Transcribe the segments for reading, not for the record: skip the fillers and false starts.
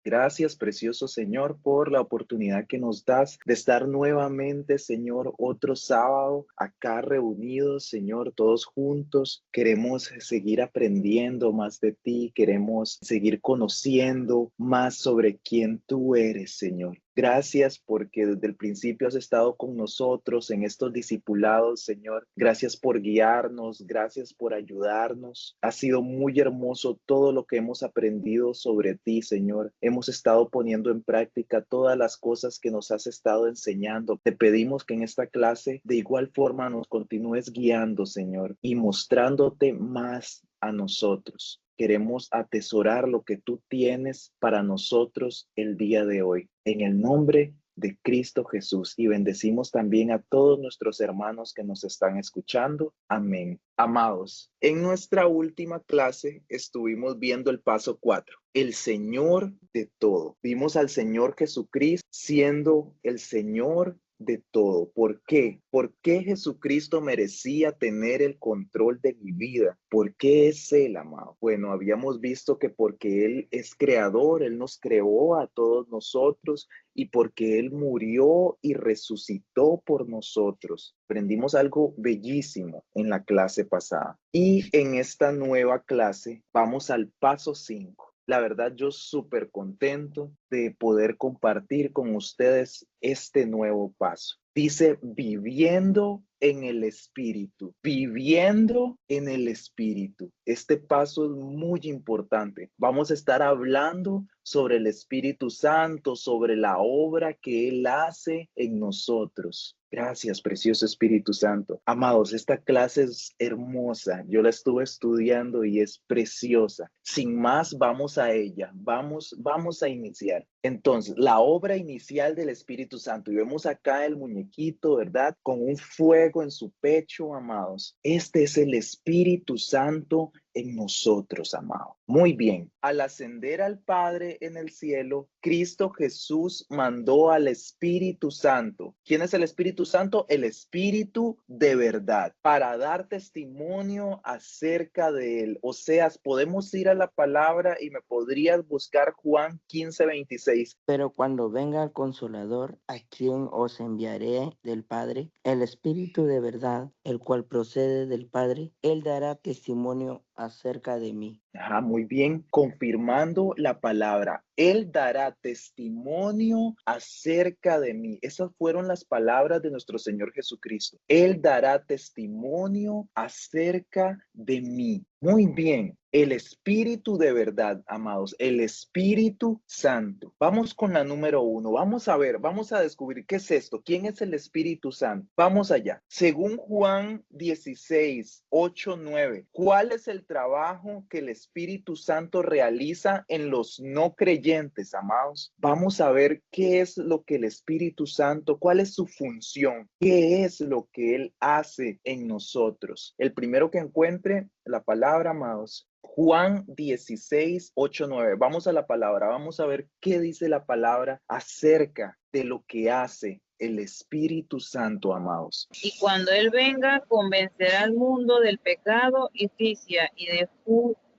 Gracias, precioso Señor, por la oportunidad que nos das de estar nuevamente, Señor, otro sábado acá reunidos, Señor, todos juntos. Queremos seguir aprendiendo más de ti, queremos seguir conociendo más sobre quién tú eres, Señor. Gracias porque desde el principio has estado con nosotros en estos discipulados, Señor. Gracias por guiarnos, gracias por ayudarnos. Ha sido muy hermoso todo lo que hemos aprendido sobre ti, Señor. Hemos estado poniendo en práctica todas las cosas que nos has estado enseñando. Te pedimos que en esta clase de igual forma nos continúes guiando, Señor, y mostrándote más a nosotros. Queremos atesorar lo que tú tienes para nosotros el día de hoy. En el nombre de Cristo Jesús, y bendecimos también a todos nuestros hermanos que nos están escuchando. Amén. Amados, en nuestra última clase estuvimos viendo el paso 4, el Señor de todo. Vimos al Señor Jesucristo siendo el Señor de todo. ¿Por qué? ¿Por qué Jesucristo merecía tener el control de mi vida? ¿Por qué es Él, amado? Bueno, habíamos visto que porque Él es creador, Él nos creó a todos nosotros y porque Él murió y resucitó por nosotros. Aprendimos algo bellísimo en la clase pasada. Y en esta nueva clase vamos al paso 5. La verdad, yo súper contento de poder compartir con ustedes este nuevo paso. Dice, viviendo en el Espíritu, viviendo en el Espíritu. Este paso es muy importante. Vamos a estar hablando sobre el Espíritu Santo, sobre la obra que Él hace en nosotros. Gracias, precioso Espíritu Santo. Amados, esta clase es hermosa. Yo la estuve estudiando y es preciosa. Sin más, vamos a ella. Vamos a iniciar. Entonces, la obra inicial del Espíritu Santo. Y vemos acá el muñequito, ¿verdad? Con un fuego en su pecho, amados. Este es el Espíritu Santo en nosotros, amado. Muy bien. Al ascender al Padre en el cielo, Cristo Jesús mandó al Espíritu Santo. ¿Quién es el Espíritu Santo? El Espíritu de verdad, para dar testimonio acerca de Él. O sea, podemos ir a la palabra y me podrías buscar Juan 15:26. Pero cuando venga el Consolador, a quien os enviaré del Padre, el Espíritu de verdad, el cual procede del Padre, Él dará testimonio acerca de mí. Ajá, muy bien, confirmando la palabra. Él dará testimonio acerca de mí. Esas fueron las palabras de nuestro Señor Jesucristo. Él dará testimonio acerca de mí. Muy bien, el Espíritu de verdad, amados, el Espíritu Santo. Vamos con la número 1. Vamos a ver, vamos a descubrir qué es esto. ¿Quién es el Espíritu Santo? Vamos allá. Según Juan 16:8-9, ¿cuál es el trabajo que el Espíritu Santo realiza en los no creyentes, amados? Vamos a ver qué es lo que el Espíritu Santo, cuál es su función, qué es lo que Él hace en nosotros. El primero que encuentre la palabra, amados, Juan 16:8-9. Vamos a la palabra, vamos a ver qué dice la palabra acerca de lo que hace el Espíritu Santo, amados. Y cuando Él venga, convencerá al mundo del pecado y justicia y de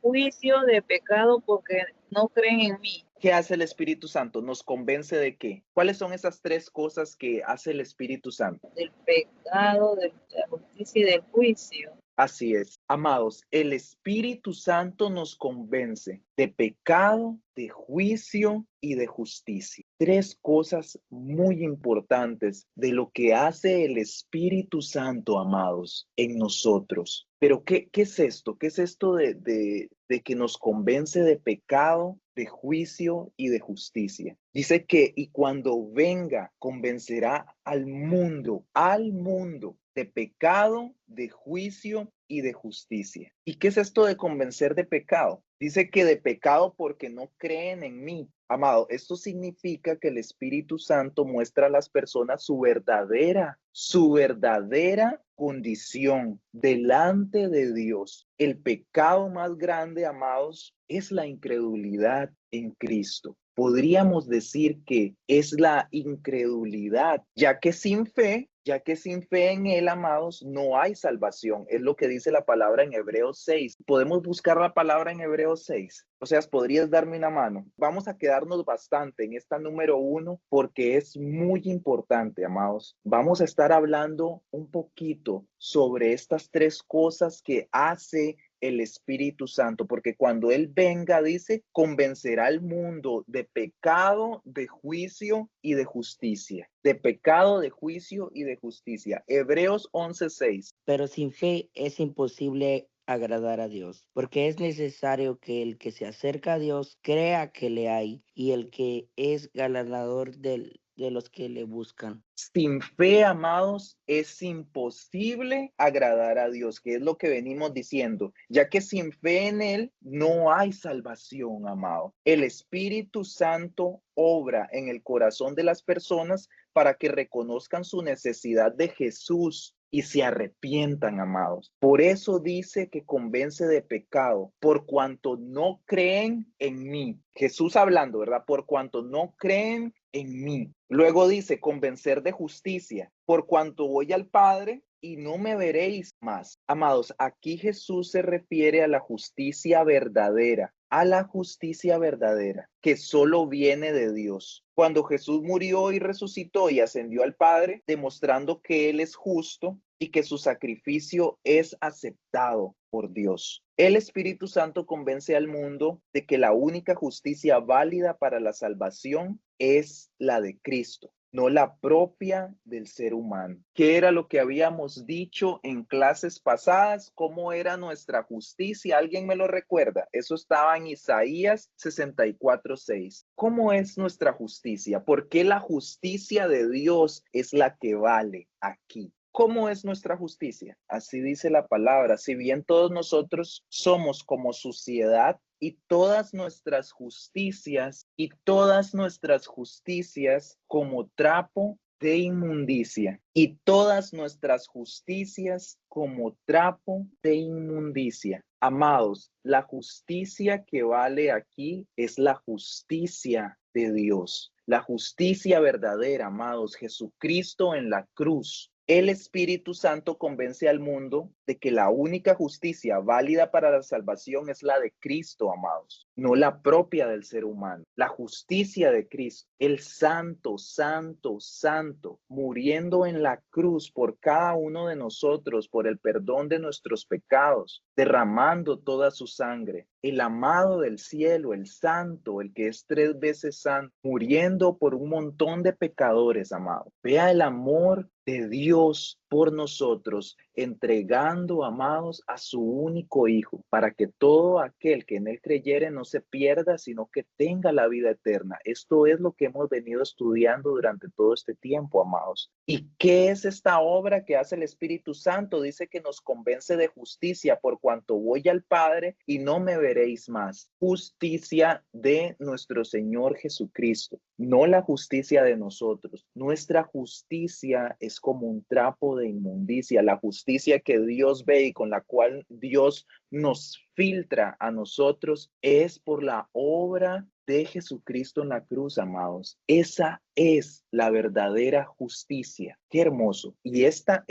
juicio de pecado porque no creen en mí. ¿Qué hace el Espíritu Santo? ¿Nos convence de qué? ¿Cuáles son esas tres cosas que hace el Espíritu Santo? Del pecado, de la justicia y del juicio. Así es. Amados, el Espíritu Santo nos convence de pecado, de juicio y de justicia. Tres cosas muy importantes de lo que hace el Espíritu Santo, amados, en nosotros. Pero ¿qué es esto? ¿Qué es esto de que nos convence de pecado, de juicio y de justicia? Dice que y cuando venga, convencerá al mundo de pecado, de juicio y de justicia. ¿Y qué es esto de convencer de pecado? Dice que de pecado porque no creen en mí. Amado, esto significa que el Espíritu Santo muestra a las personas su verdadera condición delante de Dios. El pecado más grande, amados, es la incredulidad en Cristo. Podríamos decir que es la incredulidad, ya que sin fe ya que sin fe en Él, amados, no hay salvación. Es lo que dice la palabra en Hebreos 6. Podemos buscar la palabra en Hebreos 6. O sea, ¿podrías darme una mano? Vamos a quedarnos bastante en esta número 1 porque es muy importante, amados. Vamos a estar hablando un poquito sobre estas 3 cosas que hace el Espíritu Santo, porque cuando Él venga, dice, convencerá al mundo de pecado, de juicio y de justicia. De pecado, de juicio y de justicia. Hebreos 11:6. Pero sin fe es imposible agradar a Dios, porque es necesario que el que se acerca a Dios crea que le hay y el que es galardonador de los que le buscan. Sin fe, amados, es imposible agradar a Dios, que es lo que venimos diciendo, ya que sin fe en Él no hay salvación, amado. El Espíritu Santo obra en el corazón de las personas para que reconozcan su necesidad de Jesús y se arrepientan, amados. Por eso dice que convence de pecado, por cuanto no creen en mí. Jesús hablando, ¿verdad? Por cuanto no creen en mí. Luego dice convencer de justicia, por cuanto voy al Padre y no me veréis más. Amados, aquí Jesús se refiere a la justicia verdadera, que solo viene de Dios. Cuando Jesús murió y resucitó y ascendió al Padre, demostrando que Él es justo y que su sacrificio es aceptado por Dios. El Espíritu Santo convence al mundo de que la única justicia válida para la salvación es la de Cristo, no la propia del ser humano. ¿Qué era lo que habíamos dicho en clases pasadas? ¿Cómo era nuestra justicia? ¿Alguien me lo recuerda? Eso estaba en Isaías 64:6. ¿Cómo es nuestra justicia? ¿Por qué la justicia de Dios es la que vale aquí? ¿Cómo es nuestra justicia? Así dice la palabra. Si bien todos nosotros somos como suciedad y todas nuestras justicias como trapo de inmundicia y todas nuestras justicias como trapo de inmundicia. Amados, la justicia que vale aquí es la justicia de Dios, la justicia verdadera, amados, Jesucristo en la cruz. El Espíritu Santo convence al mundo de que la única justicia válida para la salvación es la de Cristo, amados, no la propia del ser humano. La justicia de Cristo, el santo, santo, santo, muriendo en la cruz por cada uno de nosotros, por el perdón de nuestros pecados, derramando toda su sangre. El amado del cielo, el santo, el que es 3 veces santo, muriendo por un montón de pecadores, amado. Vea el amor de Dios por nosotros, entregando, amados, a su único Hijo, para que todo aquel que en Él creyere no se pierda, sino que tenga la vida eterna. Esto es lo que hemos venido estudiando durante todo este tiempo, amados. ¿Y qué es esta obra que hace el Espíritu Santo? Dice que nos convence de justicia, por cuanto voy al Padre y no me veréis más. Justicia de nuestro Señor Jesucristo, no la justicia de nosotros. Nuestra justicia es como un trapo de inmundicia, la justicia que Dios ve y con la cual Dios nos filtra a nosotros es por la obra de Jesucristo en la cruz, amados. Esa es la verdadera justicia. Qué hermoso. Y esto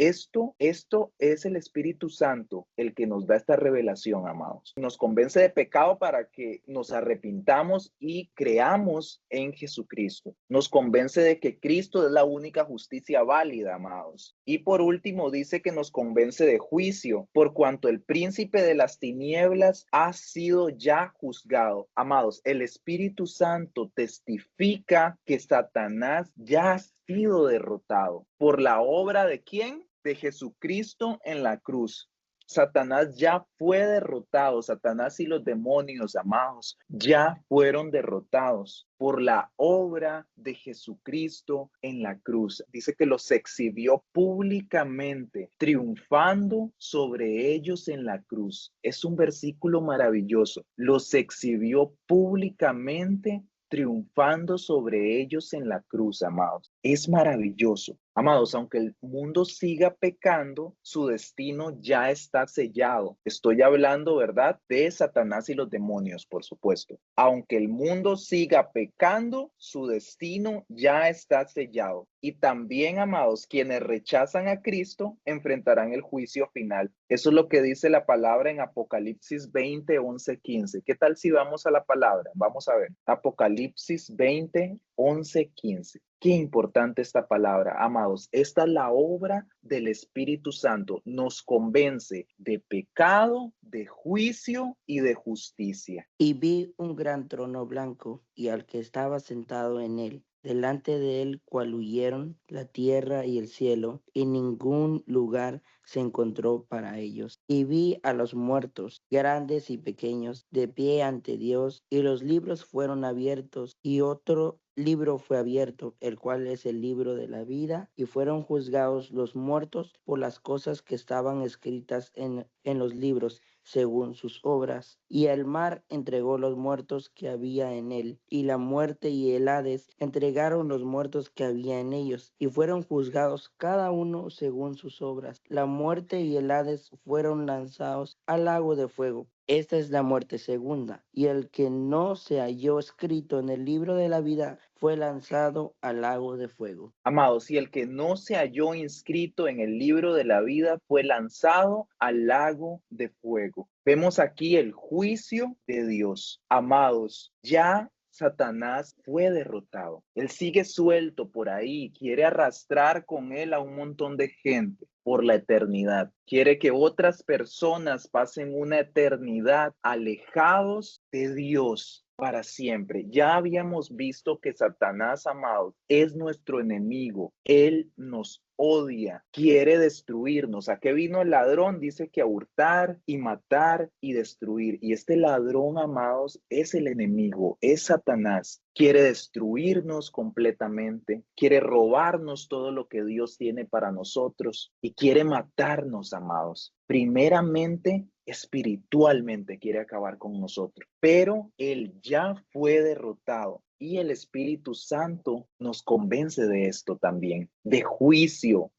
es el Espíritu Santo el que nos da esta revelación, amados. Nos convence de pecado para que nos arrepintamos y creamos en Jesucristo. Nos convence de que Cristo es la única justicia válida, amados. Y por último dice que nos convence de juicio, por cuanto el príncipe de las tinieblas ha sido ya juzgado. Amados, el Espíritu Santo testifica que Satanás ya ha sido derrotado por la obra de ¿quién? De Jesucristo en la cruz. Satanás ya fue derrotado. Satanás y los demonios, amados, ya fueron derrotados por la obra de Jesucristo en la cruz. Dice que los exhibió públicamente, triunfando sobre ellos en la cruz. Es un versículo maravilloso. Los exhibió públicamente, triunfando sobre ellos en la cruz, amados. Es maravilloso. Amados, aunque el mundo siga pecando, su destino ya está sellado. Estoy hablando, ¿verdad?, de Satanás y los demonios, por supuesto. Aunque el mundo siga pecando, su destino ya está sellado. Y también, amados, quienes rechazan a Cristo enfrentarán el juicio final. Eso es lo que dice la palabra en Apocalipsis 20, 11, 15. ¿Qué tal si vamos a la palabra? Vamos a ver. Apocalipsis 20, 11, 15. Qué importante esta palabra, amados. Esta es la obra del Espíritu Santo. Nos convence de pecado, de juicio y de justicia. Y vi un gran trono blanco y al que estaba sentado en él, delante de él cual huyeron la tierra y el cielo, y ningún lugar se encontró para ellos. Y vi a los muertos, grandes y pequeños, de pie ante Dios, y los libros fueron abiertos, y otro libro fue abierto, el cual es el libro de la vida, y fueron juzgados los muertos por las cosas que estaban escritas en los libros, según sus obras. Y el mar entregó los muertos que había en él, y la muerte y el Hades entregaron los muertos que había en ellos, y fueron juzgados cada uno según sus obras. La muerte y el Hades fueron lanzados al lago de fuego. Esta es la muerte segunda, y el que no se halló escrito en el libro de la vida fue lanzado al lago de fuego. Amados, y el que no se halló inscrito en el libro de la vida fue lanzado al lago de fuego. Vemos aquí el juicio de Dios. Amados, ya Satanás fue derrotado. Él sigue suelto por ahí, quiere arrastrar con él a un montón de gente por la eternidad. Quiere que otras personas pasen una eternidad alejados de Dios para siempre. Ya habíamos visto que Satanás, amados, es nuestro enemigo. Él nos odia, quiere destruirnos. ¿A qué vino el ladrón? Dice que a hurtar y matar y destruir. Y este ladrón, amados, es el enemigo, es Satanás. Quiere destruirnos completamente, quiere robarnos todo lo que Dios tiene para nosotros y quiere matarnos, amados. Primeramente, espiritualmente quiere acabar con nosotros, pero Él ya fue derrotado. Y el Espíritu Santo nos convence de esto también, de juicio,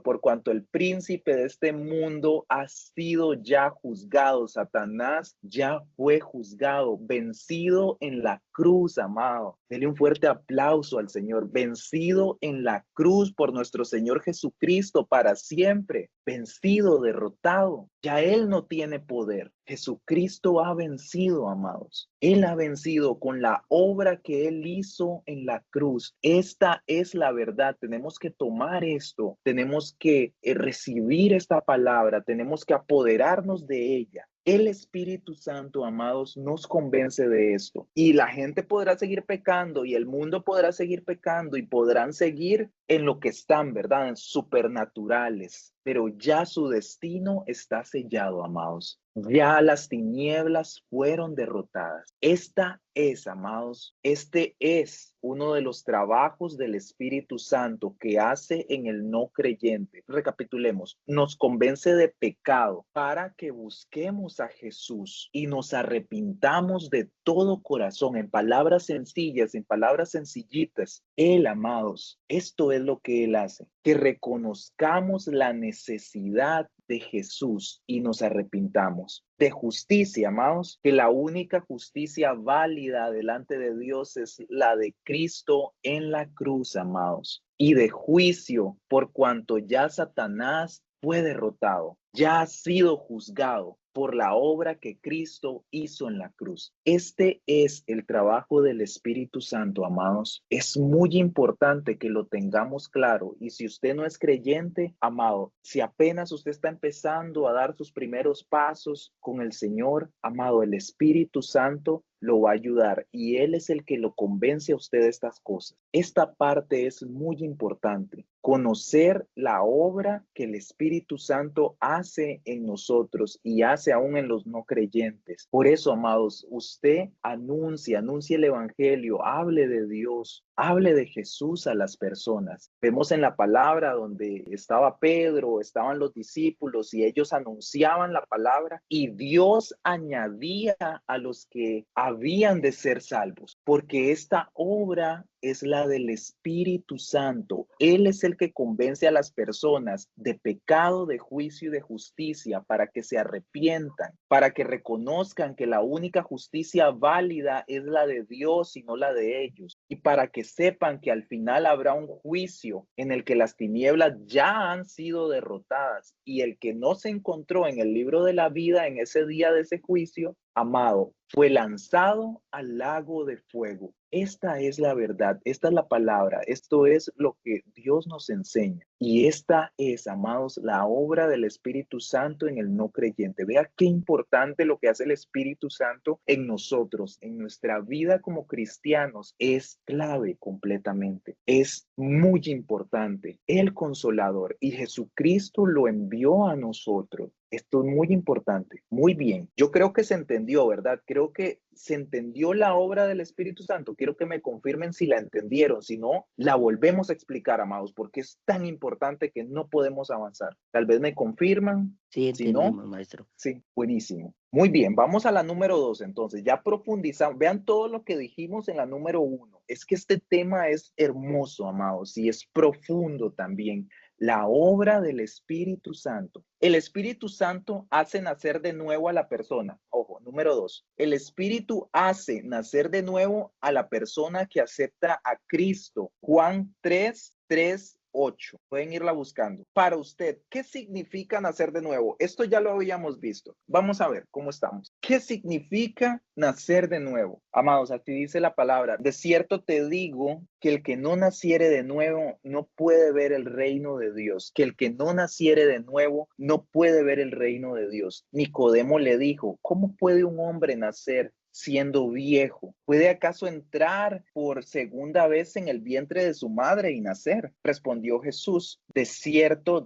por cuanto el príncipe de este mundo ha sido ya juzgado. Satanás ya fue juzgado, vencido en la cruz, amado. Dele un fuerte aplauso al Señor, vencido en la cruz por nuestro Señor Jesucristo para siempre, vencido, derrotado. Ya Él no tiene poder. Jesucristo ha vencido, amados. Él ha vencido con la obra que Él hizo en la cruz. Esta es la verdad. Tenemos que tomar esto. Tenemos que recibir esta palabra. Tenemos que apoderarnos de ella. El Espíritu Santo, amados, nos convence de esto. Y la gente podrá seguir pecando y el mundo podrá seguir pecando y podrán seguir en lo que están, ¿verdad? En supernaturales. Pero ya su destino está sellado, amados. Ya las tinieblas fueron derrotadas. Esta es, amados, este es uno de los trabajos del Espíritu Santo que hace en el no creyente. Recapitulemos, nos convence de pecado para que busquemos a Jesús y nos arrepintamos de todo corazón, en palabras sencillas, en palabras sencillitas. Él, amados, esto es lo que Él hace, que reconozcamos la necesidad de Jesús y nos arrepintamos. De justicia, amados, que la única justicia válida delante de Dios es la de Cristo en la cruz, amados. Y de juicio, por cuanto ya Satanás fue derrotado, ya ha sido juzgado por la obra que Cristo hizo en la cruz. Este es el trabajo del Espíritu Santo, amados. Es muy importante que lo tengamos claro. Y si usted no es creyente, amado, si apenas usted está empezando a dar sus primeros pasos con el Señor, amado, el Espíritu Santo lo va a ayudar y Él es el que lo convence a usted de estas cosas. Esta parte es muy importante. Conocer la obra que el Espíritu Santo hace en nosotros y hace aún en los no creyentes. Por eso, amados, usted anuncie el Evangelio, hable de Dios, hable de Jesús a las personas. Vemos en la palabra donde estaba Pedro, estaban los discípulos y ellos anunciaban la palabra y Dios añadía a los que habían de ser salvos, porque esta obra es la del Espíritu Santo. Él es el que convence a las personas de pecado, de juicio y de justicia para que se arrepientan, para que reconozcan que la única justicia válida es la de Dios y no la de ellos, y para que sepan que al final habrá un juicio en el que las tinieblas ya han sido derrotadas y el que no se encontró en el libro de la vida en ese día de ese juicio, amado, fue lanzado al lago de fuego. Esta es la verdad, esta es la palabra, esto es lo que Dios nos enseña. Y esta es, amados, la obra del Espíritu Santo en el no creyente. Vea qué importante lo que hace el Espíritu Santo en nosotros, en nuestra vida como cristianos. Es clave completamente. Es muy importante. El Consolador y Jesucristo lo envió a nosotros. Esto es muy importante. Muy bien. Yo creo que se entendió, ¿verdad? Creo que se entendió la obra del Espíritu Santo. Quiero que me confirmen si la entendieron. Si no, la volvemos a explicar, amados, porque es tan importante que no podemos avanzar. Tal vez me confirman. Sí, Si no, entendimos, maestro. sí, buenísimo. Muy bien, vamos a la número 2. Entonces, ya profundizamos. Vean todo lo que dijimos en la número 1. Es que este tema es hermoso, amados, y es profundo también. La obra del Espíritu Santo. El Espíritu Santo hace nacer de nuevo a la persona. Ojo, número 2. El Espíritu hace nacer de nuevo a la persona que acepta a Cristo. Juan 3:8. Pueden irla buscando. Para usted, ¿qué significa nacer de nuevo? Esto ya lo habíamos visto. Vamos a ver cómo estamos. ¿Qué significa nacer de nuevo? Amados, aquí dice la palabra: de cierto te digo que el que no naciere de nuevo no puede ver el reino de Dios. Que el que no naciere de nuevo no puede ver el reino de Dios. Nicodemo le dijo: ¿cómo puede un hombre nacer siendo viejo? ¿Puede acaso entrar por segunda vez en el vientre de su madre y nacer? Respondió Jesús: de cierto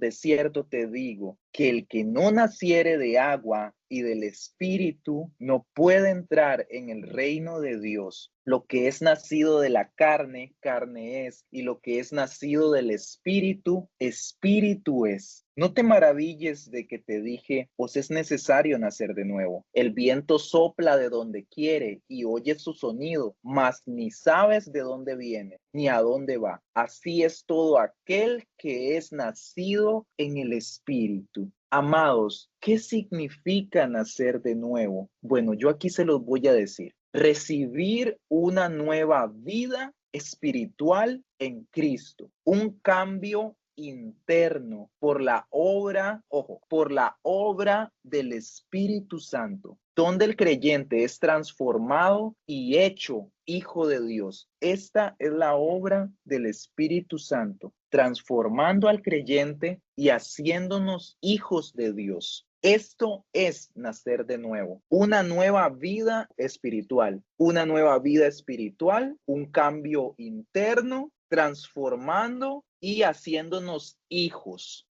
te digo, que el que no naciere de agua y del Espíritu no puede entrar en el reino de Dios. Lo que es nacido de la carne, carne es, y lo que es nacido del Espíritu, Espíritu es. No te maravilles de que te dije: os es necesario nacer de nuevo. El viento sopla de donde quiere y oyes su sonido, mas ni sabes de dónde viene ni a dónde va. Así es todo aquel que es nacido en el Espíritu. Amados, ¿qué significa nacer de nuevo? Bueno, yo aquí se los voy a decir. Recibir una nueva vida espiritual en Cristo, un cambio interno por la obra, ojo, por la obra del Espíritu Santo, donde el creyente es transformado y hecho hijo de Dios. Esta es la obra del Espíritu Santo, transformando al creyente y haciéndonos hijos de Dios. Esto es nacer de nuevo, una nueva vida espiritual, un cambio interno, transformando y haciéndonos hijos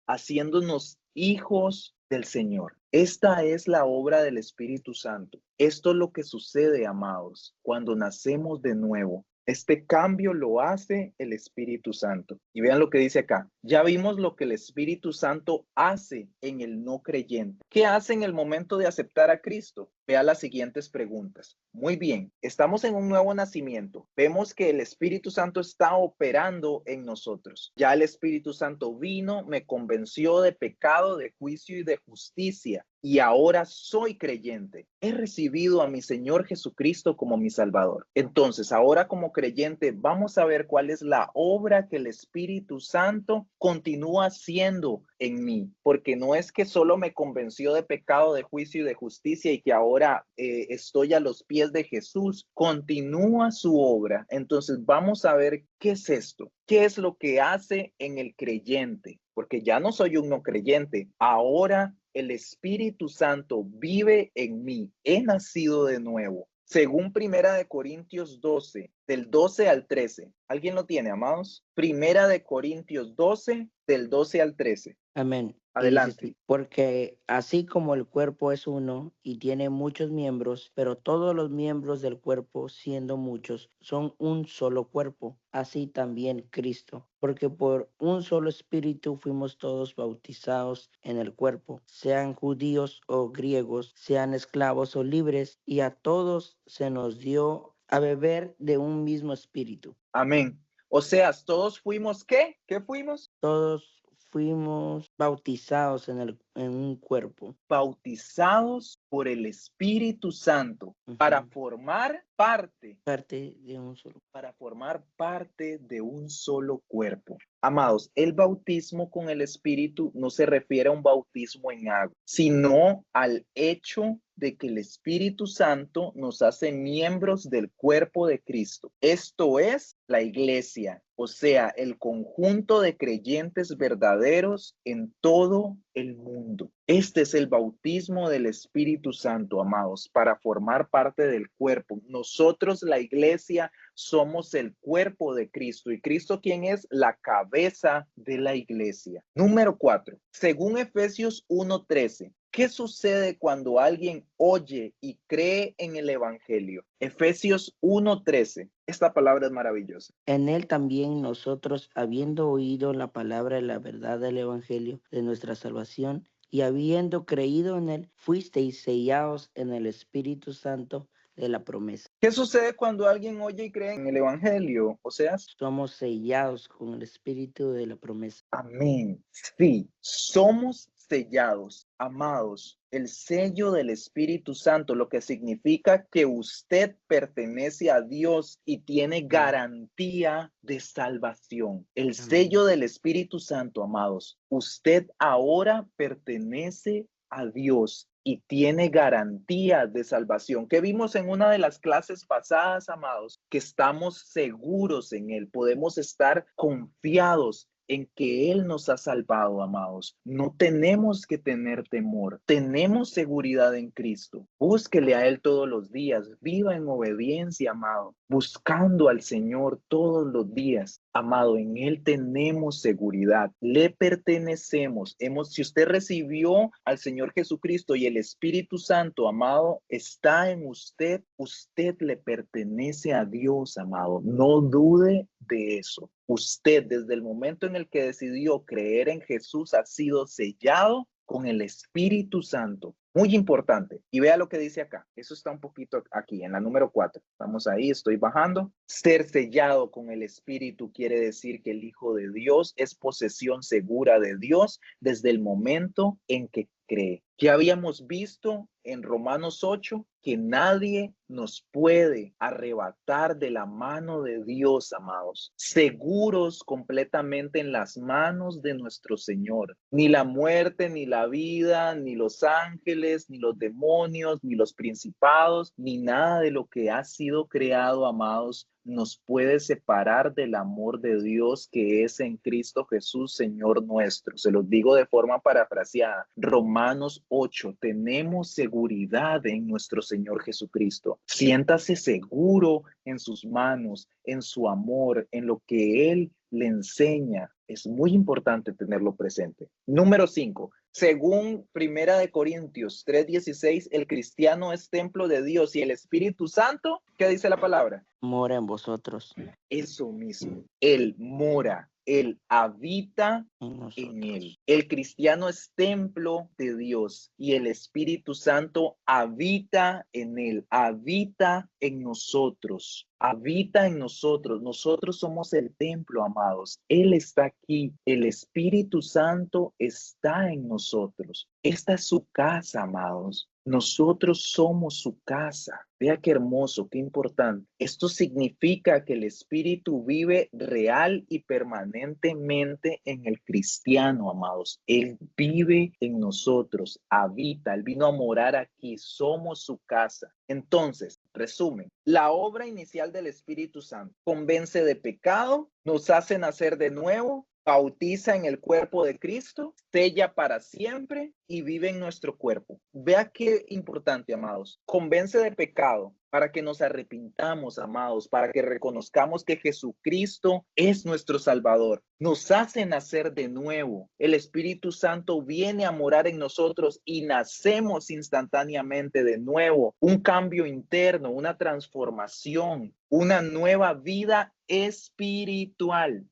del Señor. Esta es la obra del Espíritu Santo. Esto es lo que sucede, amados, cuando nacemos de nuevo. Este cambio lo hace el Espíritu Santo. Y vean lo que dice acá. Ya vimos lo que el Espíritu Santo hace en el no creyente. ¿Qué hace en el momento de aceptar a Cristo? Vea las siguientes preguntas. Muy bien, estamos en un nuevo nacimiento. Vemos que el Espíritu Santo está operando en nosotros. Ya el Espíritu Santo vino, me convenció de pecado, de juicio y de justicia. Y ahora soy creyente. He recibido a mi Señor Jesucristo como mi Salvador. Entonces, ahora como creyente, vamos a ver cuál es la obra que el Espíritu Santo continúa haciendo en mí. Porque no es que solo me convenció de pecado, de juicio y de justicia y que ahora estoy a los pies de Jesús. Continúa su obra. Entonces, vamos a ver qué es esto. ¿Qué es lo que hace en el creyente? Porque ya no soy un no creyente. Ahora el Espíritu Santo vive en mí. He nacido de nuevo. Según Primera de Corintios 12, del 12 al 13. ¿Alguien lo tiene, amados? Primera de Corintios 12, del 12 al 13. Amén. Y dice Adelante. así, porque así como el cuerpo es uno y tiene muchos miembros, pero todos los miembros del cuerpo, siendo muchos, son un solo cuerpo, así también Cristo. Porque por un solo espíritu fuimos todos bautizados en el cuerpo, sean judíos o griegos, sean esclavos o libres, y a todos se nos dio a beber de un mismo espíritu. Amén. O sea, todos fuimos, ¿qué? ¿Qué fuimos? Todos fuimos bautizados en un cuerpo. Bautizados por el Espíritu Santo para Ujú. formar parte, Parte de un solo. para formar parte de un solo cuerpo. Amados, el bautismo con el Espíritu no se refiere a un bautismo en agua, sino al hecho de que el Espíritu Santo nos hace miembros del cuerpo de Cristo. Esto es la iglesia, o sea, el conjunto de creyentes verdaderos en todo el mundo. Este es el bautismo del Espíritu Santo, amados, para formar parte del cuerpo. Nosotros, la iglesia, somos el cuerpo de Cristo. ¿Y Cristo quién es? La cabeza de la iglesia. Número 4. Según Efesios 1:13. ¿Qué sucede cuando alguien oye y cree en el Evangelio? Efesios 1:13. Esta palabra es maravillosa. En él también nosotros, habiendo oído la palabra de la verdad del Evangelio de nuestra salvación, y habiendo creído en él, fuisteis sellados en el Espíritu Santo de la promesa. ¿Qué sucede cuando alguien oye y cree en el Evangelio? O sea, Somos sellados con el Espíritu de la promesa. amén. Sí, somos sellados, amados. El sello del Espíritu Santo, lo que significa que usted pertenece a Dios y tiene garantía de salvación. El sello del Espíritu Santo, amados. Usted ahora pertenece a Dios y tiene garantía de salvación. Que vimos en una de las clases pasadas, amados, que estamos seguros en Él, podemos estar confiados en que Él nos ha salvado, amados. No tenemos que tener temor. Tenemos seguridad en Cristo. Búsquele a Él todos los días. Viva en obediencia, amado. Buscando al Señor todos los días. Amado, en Él tenemos seguridad. Le pertenecemos. Si usted recibió al Señor Jesucristo y el Espíritu Santo, amado, está en usted. Usted le pertenece a Dios, amado. No dude de eso. Usted, desde el momento en el que decidió creer en Jesús, ha sido sellado con el Espíritu Santo. Muy importante. Y vea lo que dice acá. Eso está un poquito aquí, en la número 4. Estamos ahí, estoy bajando. Ser sellado con el Espíritu quiere decir que el Hijo de Dios es posesión segura de Dios desde el momento en que cree. Ya habíamos visto en Romanos 8 que nadie nos puede arrebatar de la mano de Dios, amados. Seguros completamente en las manos de nuestro Señor. Ni la muerte, ni la vida, ni los ángeles, ni los demonios, ni los principados, ni nada de lo que ha sido creado, amados, nos puede separar del amor de Dios que es en Cristo Jesús, Señor nuestro. Se los digo de forma parafraseada. Romanos 8, tenemos seguridad en nuestro Señor Jesucristo. Siéntase seguro en sus manos, en su amor, en lo que Él le enseña. Es muy importante tenerlo presente. Número 5. Según Primera de Corintios 3:16, el cristiano es templo de Dios y el Espíritu Santo, ¿qué dice la palabra? Mora en vosotros. Eso mismo. Él mora, Él habita En en nosotros. Él. El cristiano es templo de Dios y el Espíritu Santo habita en Él, habita en nosotros. Habita en nosotros. Nosotros somos el templo, amados. Él está aquí. El Espíritu Santo está en nosotros. Esta es su casa, amados. Nosotros somos su casa. Vea qué hermoso, qué importante. Esto significa que el Espíritu vive real y permanentemente en el cristiano, amados. Él vive en nosotros, habita. Él vino a morar aquí. Somos su casa. Entonces, resumen, la obra inicial del Espíritu Santo convence de pecado, nos hace nacer de nuevo, bautiza en el cuerpo de Cristo, sella para siempre y vive en nuestro cuerpo. Vea qué importante, amados. Convence de pecado para que nos arrepintamos, amados, para que reconozcamos que Jesucristo es nuestro Salvador. Nos hace nacer de nuevo. El Espíritu Santo viene a morar en nosotros y nacemos instantáneamente de nuevo. Un cambio interno, una transformación, una nueva vida espiritual.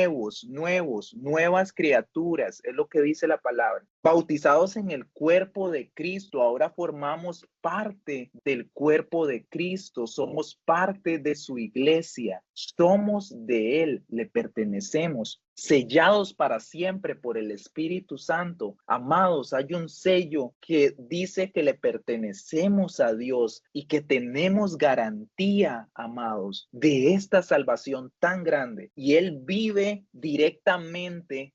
Nuevas criaturas, es lo que dice la palabra. Bautizados en el cuerpo de Cristo, ahora formamos parte del cuerpo de Cristo, somos parte de su iglesia, somos de Él, le pertenecemos, sellados para siempre por el Espíritu Santo. Amados, hay un sello que dice que le pertenecemos a Dios y que tenemos garantía, amados, de esta salvación tan grande. Y Él vive directamente,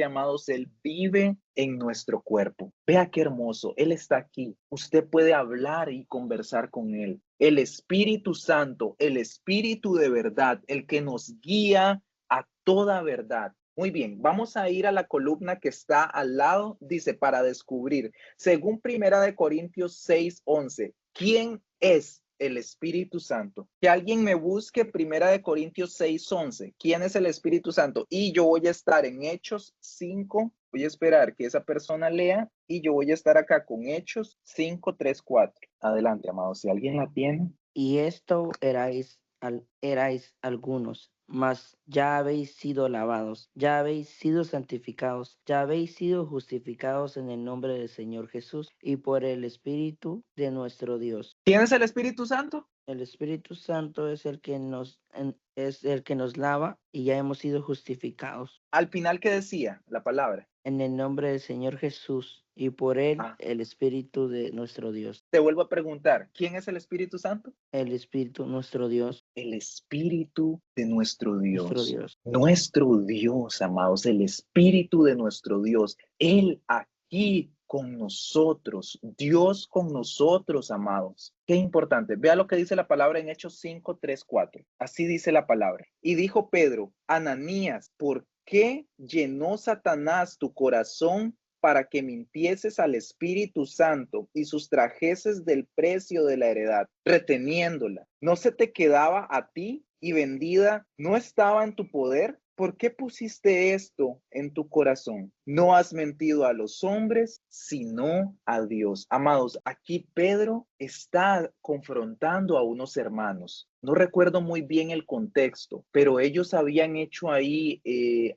amados, Él vive en nuestro cuerpo. Vea qué hermoso, Él está aquí. Usted puede hablar y conversar con Él. El Espíritu Santo, el Espíritu de verdad, el que nos guía a toda verdad. Muy bien, vamos a ir a la columna que está al lado, dice, para descubrir, según 1 Corintios 6:11, ¿quién es el Espíritu Santo? Que alguien me busque 1 Corintios 6:11, ¿quién es el Espíritu Santo? Y yo voy a estar en Hechos 5, voy a esperar que esa persona lea y yo voy a estar acá con Hechos 5, 3, 4. Adelante, amados, si alguien la tiene. Y esto erais algunos, mas ya habéis sido lavados, ya habéis sido santificados, ya habéis sido justificados en el nombre del Señor Jesús y por el Espíritu de nuestro Dios. ¿Quién es el Espíritu Santo? El Espíritu Santo es el que nos lava y ya hemos sido justificados. Al final, ¿qué decía la palabra? En el nombre del Señor Jesús y por él el Espíritu de nuestro Dios. Te vuelvo a preguntar, ¿quién es el Espíritu Santo? El Espíritu, nuestro Dios. El Espíritu de nuestro Dios. Nuestro Dios. Nuestro Dios, amados, el Espíritu de nuestro Dios. Él aquí con nosotros, Dios con nosotros, amados. Qué importante. Vea lo que dice la palabra en Hechos 5, 3, 4. Así dice la palabra. Y dijo Pedro, Ananías, ¿por qué llenó Satanás tu corazón para que mintieses al Espíritu Santo y sustrajeses del precio de la heredad, reteniéndola? ¿No se te quedaba a ti y vendida no estaba en tu poder? ¿Por qué pusiste esto en tu corazón? No has mentido a los hombres, sino a Dios. Amados, aquí Pedro está confrontando a unos hermanos. No recuerdo muy bien el contexto, pero ellos habían hecho ahí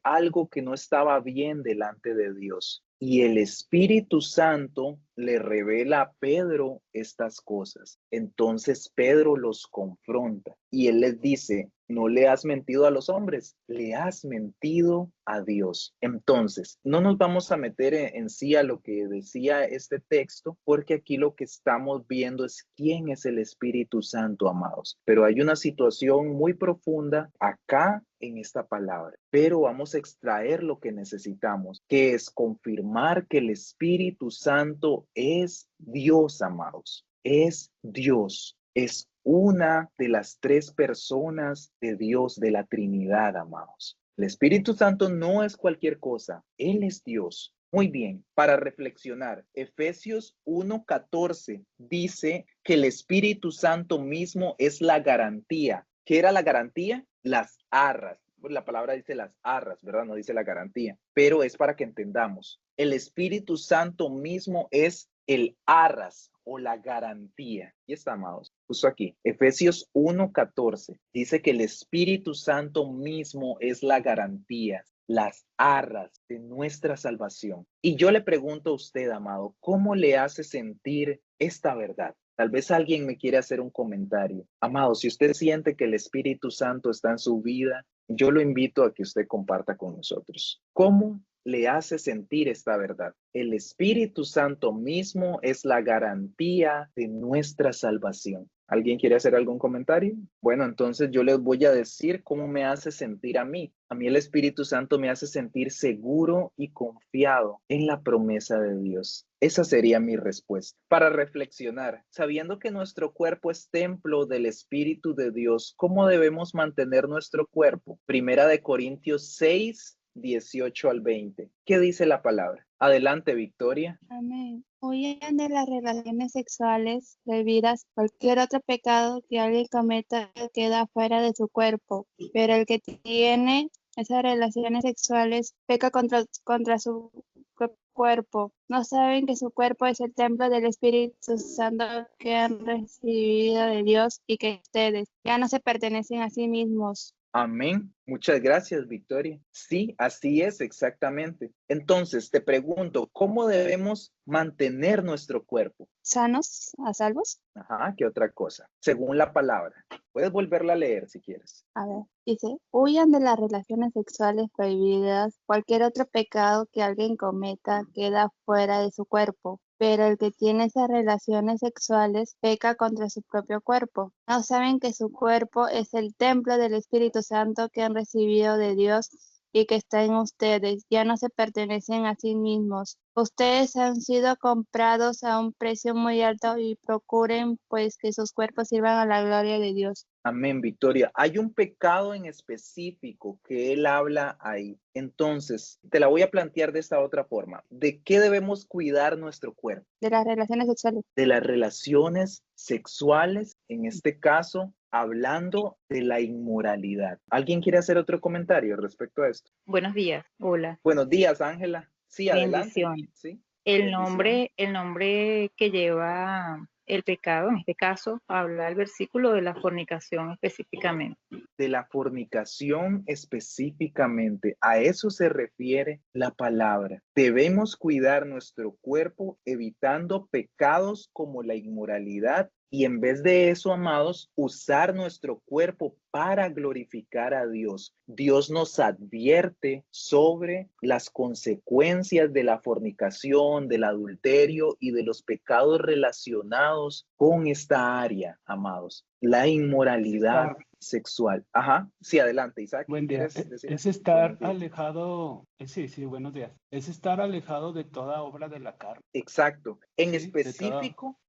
algo que no estaba bien delante de Dios. Y el Espíritu Santo le revela a Pedro estas cosas. Entonces Pedro los confronta y él les dice, no le has mentido a los hombres, le has mentido a Dios. Entonces, no nos vamos a meter en sí a lo que decía este texto, porque aquí lo que estamos viendo es quién es el Espíritu Santo, amados. Pero hay una situación muy profunda acá en esta palabra, pero vamos a extraer lo que necesitamos, que es confirmar que el Espíritu Santo es Dios, amados, es Dios, es una de las tres personas de Dios, de la Trinidad, amados. El Espíritu Santo no es cualquier cosa, Él es Dios. Muy bien, para reflexionar, Efesios 1:14 dice que el Espíritu Santo mismo es la garantía. ¿Qué era la garantía? Las arras. La palabra dice las arras, ¿verdad? No dice la garantía, pero es para que entendamos. El Espíritu Santo mismo es el arras o la garantía. Y está, amados, justo aquí. Efesios 1:14 dice que el Espíritu Santo mismo es la garantía, las arras de nuestra salvación. Y yo le pregunto a usted, amado, ¿cómo le hace sentir esta verdad? Tal vez alguien me quiere hacer un comentario. Amado, si usted siente que el Espíritu Santo está en su vida, yo lo invito a que usted comparta con nosotros. ¿Cómo le hace sentir esta verdad? El Espíritu Santo mismo es la garantía de nuestra salvación. ¿Alguien quiere hacer algún comentario? Bueno, entonces yo les voy a decir cómo me hace sentir a mí. A mí el Espíritu Santo me hace sentir seguro y confiado en la promesa de Dios. Esa sería mi respuesta. Para reflexionar, sabiendo que nuestro cuerpo es templo del Espíritu de Dios, ¿cómo debemos mantener nuestro cuerpo? 1 Corintios 6, 18 al 20. ¿Qué dice la palabra? Adelante, Victoria. Amén. Huyan de las relaciones sexuales prohibidas. Cualquier otro pecado que alguien cometa queda fuera de su cuerpo, pero el que tiene esas relaciones sexuales peca contra su propio cuerpo. ¿No saben que su cuerpo es el templo del Espíritu Santo que han recibido de Dios y que ustedes ya no se pertenecen a sí mismos? Amén. Muchas gracias, Victoria. Sí, así es exactamente. Entonces, te pregunto, ¿cómo debemos mantener nuestro cuerpo? ¿Sanos? ¿A salvos? Ajá, ¿qué otra cosa? Según la palabra. Puedes volverla a leer si quieres. A ver, dice, huyan de las relaciones sexuales prohibidas. Cualquier otro pecado que alguien cometa queda fuera de su cuerpo, pero el que tiene esas relaciones sexuales peca contra su propio cuerpo. ¿No saben que su cuerpo es el templo del Espíritu Santo que han recibido de Dios y que está en ustedes? Ya no se pertenecen a sí mismos. Ustedes han sido comprados a un precio muy alto y procuren pues que sus cuerpos sirvan a la gloria de Dios. Amén, Victoria. Hay un pecado en específico que él habla ahí. Entonces, te la voy a plantear de esta otra forma. ¿De qué debemos cuidar nuestro cuerpo? De las relaciones sexuales. De las relaciones sexuales, en este caso, hablando de la inmoralidad. ¿Alguien quiere hacer otro comentario respecto a esto? Buenos días, hola, Buenos días, Ángela. Sí, adelante. bendiciones. Sí, El bendición. nombre que lleva el pecado, en este caso, habla el versículo de la fornicación específicamente. De la fornicación específicamente, a eso se refiere la palabra. Debemos cuidar nuestro cuerpo evitando pecados como la inmoralidad y en vez de eso, amados, usar nuestro cuerpo para glorificar a Dios. Dios nos advierte sobre las consecuencias de la fornicación, del adulterio y de los pecados relacionados con esta área, amados. La inmoralidad sexual. Ajá, sí, adelante, Isaac. Buen día. ¿Quieres decir? Es estar Buenos días. alejado, sí, buenos días. Es estar alejado de toda obra de la carne, Exacto. En ¿sí? De todo,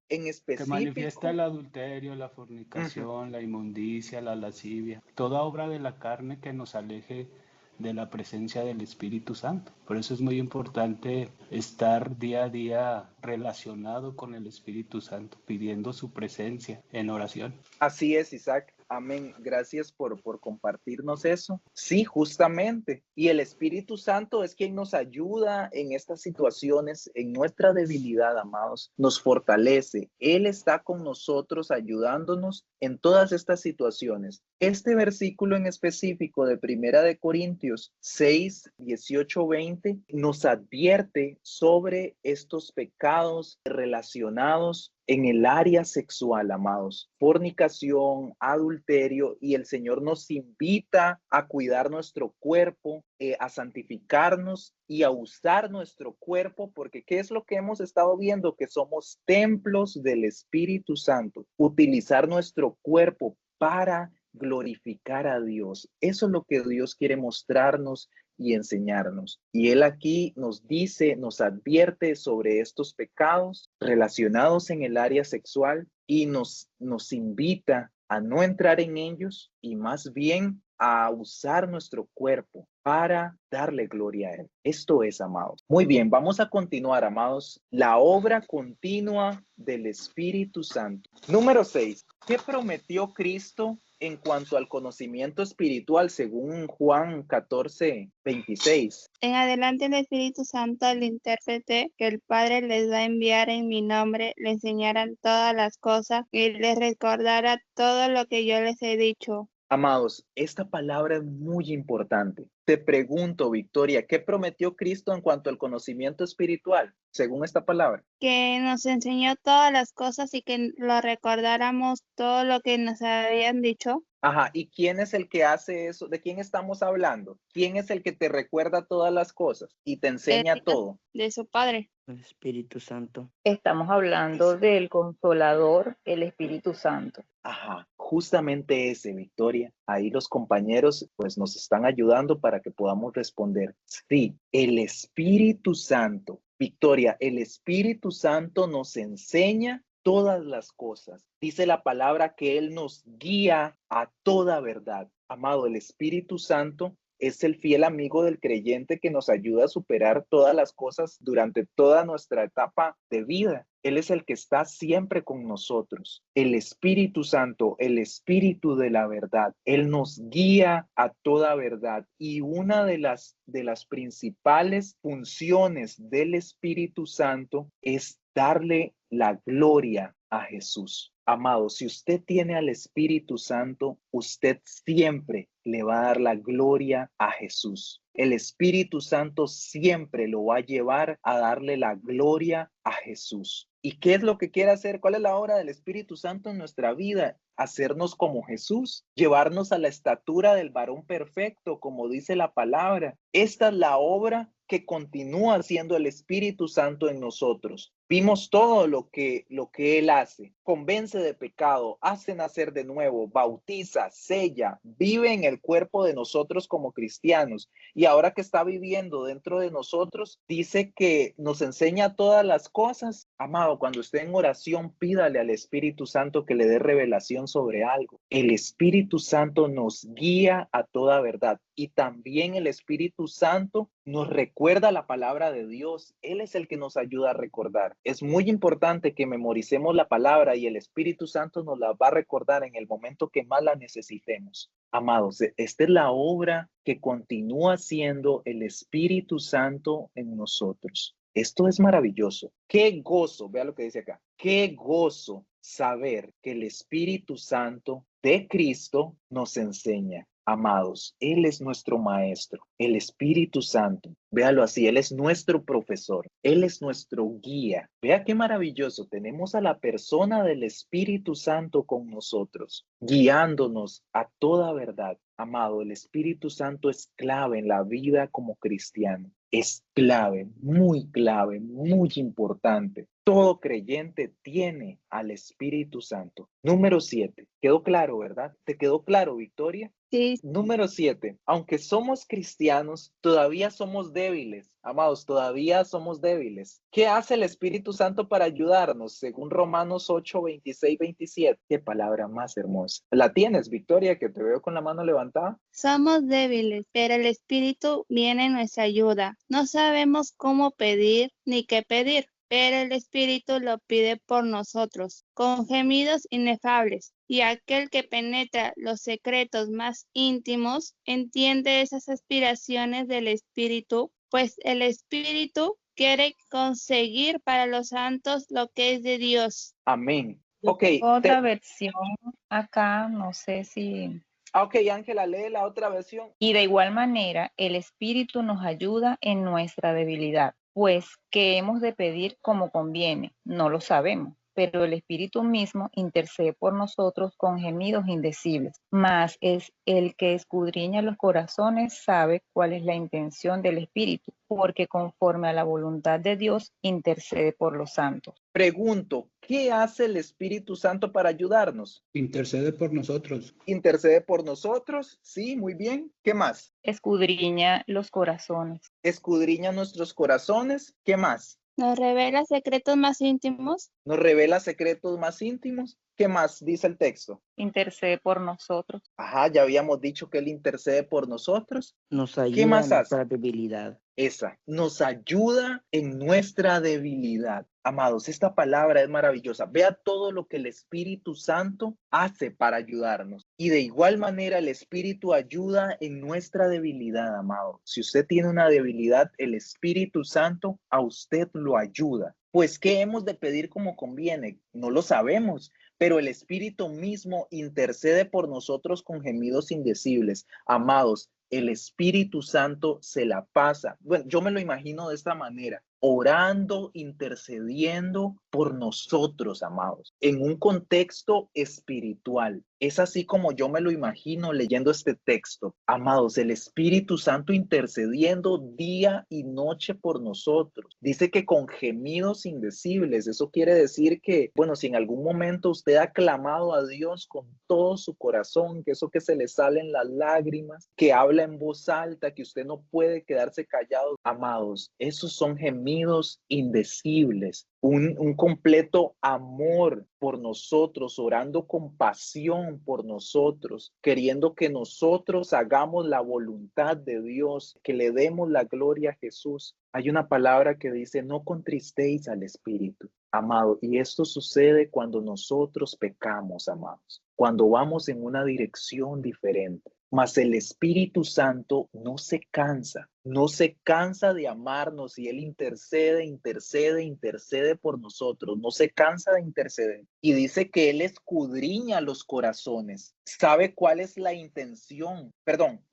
en que manifiesta específico, el adulterio, la fornicación, la inmundicia, la lascivia, toda obra de la carne que nos aleje de la presencia del Espíritu Santo. Por eso es muy importante estar día a día relacionado con el Espíritu Santo, pidiendo su presencia en oración. así es, Isaac. Amén. Gracias por compartirnos eso. Sí, justamente. Y el Espíritu Santo es quien nos ayuda en estas situaciones, en nuestra debilidad, amados. Nos fortalece. Él está con nosotros ayudándonos en todas estas situaciones. Este versículo en específico de Primera de Corintios 6, 18, 20 nos advierte sobre estos pecados relacionados en el área sexual, amados, fornicación, adulterio, y el Señor nos invita a cuidar nuestro cuerpo, a santificarnos y a usar nuestro cuerpo, porque ¿qué es lo que hemos estado viendo? Que somos templos del Espíritu Santo. Utilizar nuestro cuerpo para glorificar a Dios. Eso es lo que Dios quiere mostrarnos y enseñarnos. Y Él aquí nos dice, nos advierte sobre estos pecados relacionados en el área sexual y nos invita a no entrar en ellos y más bien a usar nuestro cuerpo para darle gloria a Él. Esto es, amados. Muy bien, vamos a continuar, amados. La obra continua del Espíritu Santo. Número 6. ¿Qué prometió Cristo en cuanto al conocimiento espiritual según Juan 14, 26? En adelante el Espíritu Santo, el intérprete que el Padre les va a enviar en mi nombre, le enseñarán todas las cosas y les recordará todo lo que yo les he dicho. Amados, esta palabra es muy importante. Te pregunto, Victoria, ¿qué prometió Cristo en cuanto al conocimiento espiritual, según esta palabra? Que nos enseñó todas las cosas y que lo recordáramos todo lo que nos habían dicho. Ajá, ¿y quién es el que hace eso? ¿De quién estamos hablando? ¿Quién es el que te recuerda todas las cosas y te enseña todo? De su Padre. El Espíritu Santo. Estamos hablando del Consolador, el Espíritu Santo. Ajá, justamente ese, Victoria. Ahí los compañeros pues nos están ayudando para que podamos responder. Sí, el Espíritu Santo. Victoria, el Espíritu Santo nos enseña todas las cosas. Dice la palabra que Él nos guía a toda verdad. Amado, el Espíritu Santo es el fiel amigo del creyente que nos ayuda a superar todas las cosas durante toda nuestra etapa de vida. Él es el que está siempre con nosotros. El Espíritu Santo, el Espíritu de la verdad. Él nos guía a toda verdad. Y una de las principales funciones del Espíritu Santo es darle la gloria a Jesús. Amado, si usted tiene al Espíritu Santo, usted siempre le va a dar la gloria a Jesús. El Espíritu Santo siempre lo va a llevar a darle la gloria a Jesús. ¿Y qué es lo que quiere hacer? ¿Cuál es la obra del Espíritu Santo en nuestra vida? Hacernos como Jesús, llevarnos a la estatura del varón perfecto, como dice la palabra. Esta es la obra que continúa haciendo el Espíritu Santo en nosotros. Vimos todo lo que Él hace. Convence de pecado, hace nacer de nuevo, bautiza, sella, vive en el cuerpo de nosotros como cristianos. Y ahora que está viviendo dentro de nosotros, dice que nos enseña todas las cosas. Amado, cuando esté en oración, pídale al Espíritu Santo que le dé revelación sobre algo. El Espíritu Santo nos guía a toda verdad. Y también el Espíritu Santo nos recuerda la palabra de Dios. Él es el que nos ayuda a recordar. Es muy importante que memoricemos la palabra y el Espíritu Santo nos la va a recordar en el momento que más la necesitemos. Amados, esta es la obra que continúa haciendo el Espíritu Santo en nosotros. Esto es maravilloso. Qué gozo, vea lo que dice acá. Qué gozo saber que el Espíritu Santo de Cristo nos enseña. Amados, Él es nuestro maestro, el Espíritu Santo. Véalo así, Él es nuestro profesor, Él es nuestro guía. Vea qué maravilloso, tenemos a la persona del Espíritu Santo con nosotros, guiándonos a toda verdad. Amado, el Espíritu Santo es clave en la vida como cristiano. Es clave, muy importante. Todo creyente tiene al Espíritu Santo. Número 7. ¿Quedó claro, verdad? ¿Te quedó claro, Victoria? Sí, Número 7. Aunque somos cristianos, todavía somos débiles. Amados, todavía somos débiles. ¿Qué hace el Espíritu Santo para ayudarnos? Según Romanos 8, 26, 27. Qué palabra más hermosa. ¿La tienes, Victoria, que te veo con la mano levantada? somos débiles, pero el Espíritu viene en nuestra ayuda. No sabemos cómo pedir ni qué pedir, pero el Espíritu lo pide por nosotros, con gemidos inefables. Y aquel que penetra los secretos más íntimos entiende esas aspiraciones del Espíritu, pues el Espíritu quiere conseguir para los santos lo que es de Dios. Amén. Yo Ok, tengo otra versión acá, no sé si... ok, Ángela, lee la otra versión. Y de igual manera, el Espíritu nos ayuda en nuestra debilidad, pues ¿qué hemos de pedir como conviene? No lo sabemos, pero el Espíritu mismo intercede por nosotros con gemidos indecibles. Mas es el que escudriña los corazones, sabe cuál es la intención del Espíritu, porque conforme a la voluntad de Dios intercede por los santos. Pregunto, ¿qué hace el Espíritu Santo para ayudarnos? Intercede por nosotros. ¿Intercede por nosotros? Sí, muy bien. ¿Qué más? Escudriña los corazones. Escudriña nuestros corazones. ¿Qué más? Nos revela secretos más íntimos. Nos revela secretos más íntimos. ¿Qué más dice el texto? Intercede por nosotros. Ajá, ya habíamos dicho que Él intercede por nosotros. Nos ¿Qué ayuda más en hace? nuestra debilidad. Esa, nos ayuda en nuestra debilidad. Amados, esta palabra es maravillosa. Vea todo lo que el Espíritu Santo hace para ayudarnos. Y de igual manera el Espíritu ayuda en nuestra debilidad, amado. Si usted tiene una debilidad, el Espíritu Santo a usted lo ayuda. Pues, ¿qué hemos de pedir como conviene? No lo sabemos, pero el Espíritu mismo intercede por nosotros con gemidos indecibles. Amados, el Espíritu Santo se la pasa. Bueno, yo me lo imagino de esta manera, orando, intercediendo por nosotros, amados, en un contexto espiritual. Es así como yo me lo imagino leyendo este texto. Amados, el Espíritu Santo intercediendo día y noche por nosotros. Dice que con gemidos indecibles. Eso quiere decir que, bueno, si en algún momento usted ha clamado a Dios con todo su corazón, que eso que se le salen las lágrimas, que habla en voz alta, que usted no puede quedarse callado, amados, esos son gemidos indecibles. Un completo amor por nosotros, orando con pasión por nosotros, queriendo que nosotros hagamos la voluntad de Dios, que le demos la gloria a Jesús. Hay una palabra que dice, no contristéis al Espíritu. amado. Y esto sucede cuando nosotros pecamos, amados, cuando vamos en una dirección diferente. Mas el Espíritu Santo no se cansa de amarnos y Él intercede por nosotros, no se cansa de interceder. Y dice que Él escudriña los corazones, sabe cuál es la intención,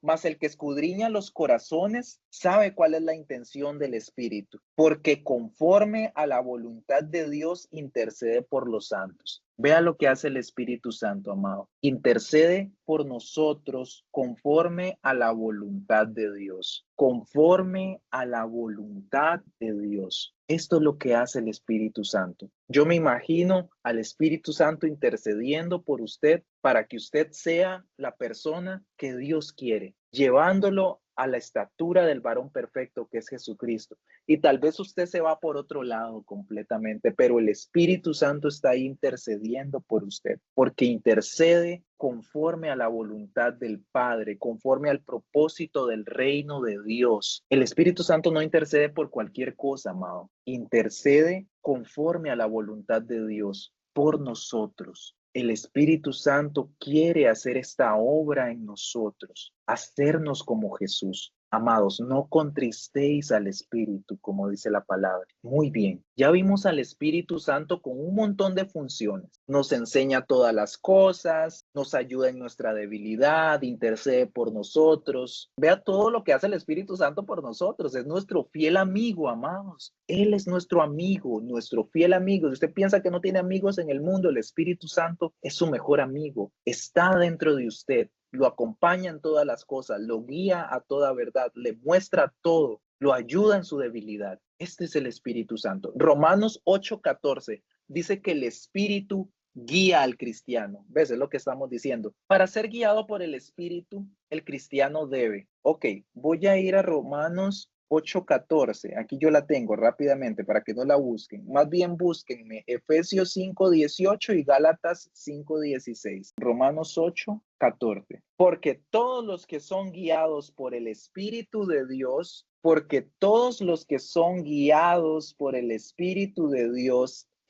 mas el que escudriña los corazones sabe cuál es la intención del Espíritu, porque conforme a la voluntad de Dios intercede por los santos. Vea lo que hace el Espíritu Santo, amado. Intercede por nosotros conforme a la voluntad de Dios. Conforme a la voluntad de Dios. Esto es lo que hace el Espíritu Santo. Yo me imagino al Espíritu Santo intercediendo por usted para que usted sea la persona que Dios quiere, llevándolo a la estatura del varón perfecto que es Jesucristo. Y tal vez usted se va por otro lado completamente, pero el Espíritu Santo está ahí intercediendo por usted, porque intercede conforme a la voluntad del Padre, conforme al propósito del reino de Dios. El Espíritu Santo no intercede por cualquier cosa, amado. Intercede conforme a la voluntad de Dios por nosotros. El Espíritu Santo quiere hacer esta obra en nosotros, hacernos como Jesús. Amados, no contristéis al Espíritu, como dice la palabra. Muy bien, ya vimos al Espíritu Santo con un montón de funciones. Nos enseña todas las cosas, nos ayuda en nuestra debilidad, intercede por nosotros. Vea todo lo que hace el Espíritu Santo por nosotros. Es nuestro fiel amigo, amados. Él es nuestro amigo, nuestro fiel amigo. Si usted piensa que no tiene amigos en el mundo, el Espíritu Santo es su mejor amigo. Está dentro de usted. Lo acompaña en todas las cosas, lo guía a toda verdad, le muestra todo, lo ayuda en su debilidad. Este es el Espíritu Santo. Romanos 8:14 dice que el Espíritu guía al cristiano. ¿Ves? Es lo que estamos diciendo. Para ser guiado por el Espíritu, el cristiano debe. Ok, voy a ir a Romanos 8:14. Aquí yo la tengo rápidamente para que no la busquen. Más bien búsquenme Efesios 5:18 y Gálatas 5:16. Romanos 8:14. Porque todos los que son guiados por el Espíritu de Dios,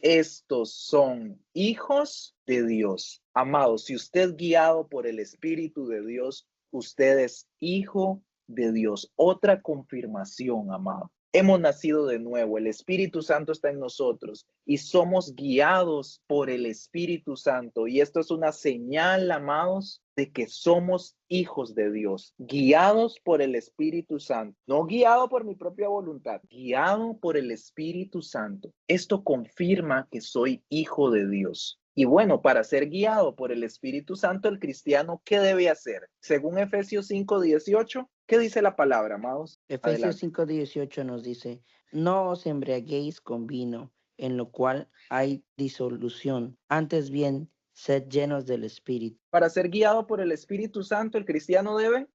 estos son hijos de Dios. Amados, si usted es guiado por el Espíritu de Dios, usted es hijo de Dios. Otra confirmación, amado. Hemos nacido de nuevo, el Espíritu Santo está en nosotros y somos guiados por el Espíritu Santo. Y esto es una señal, amados, de que somos hijos de Dios, guiados por el Espíritu Santo, no guiado por mi propia voluntad, guiado por el Espíritu Santo. Esto confirma que soy hijo de Dios. Y bueno, para ser guiado por el Espíritu Santo, el cristiano, ¿qué debe hacer? Según Efesios 5:18, ¿qué dice la palabra, amados? Efesios 5:18 nos dice, no os embriaguéis con vino, en lo cual hay disolución, antes bien, sed llenos del Espíritu. Para ser guiado por el Espíritu Santo, el cristiano debe,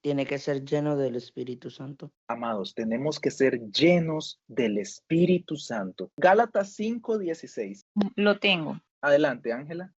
Tiene que ser lleno del Espíritu Santo. Amados, tenemos que ser llenos del Espíritu Santo. Gálatas 5:16. Lo tengo. Adelante, Ángela.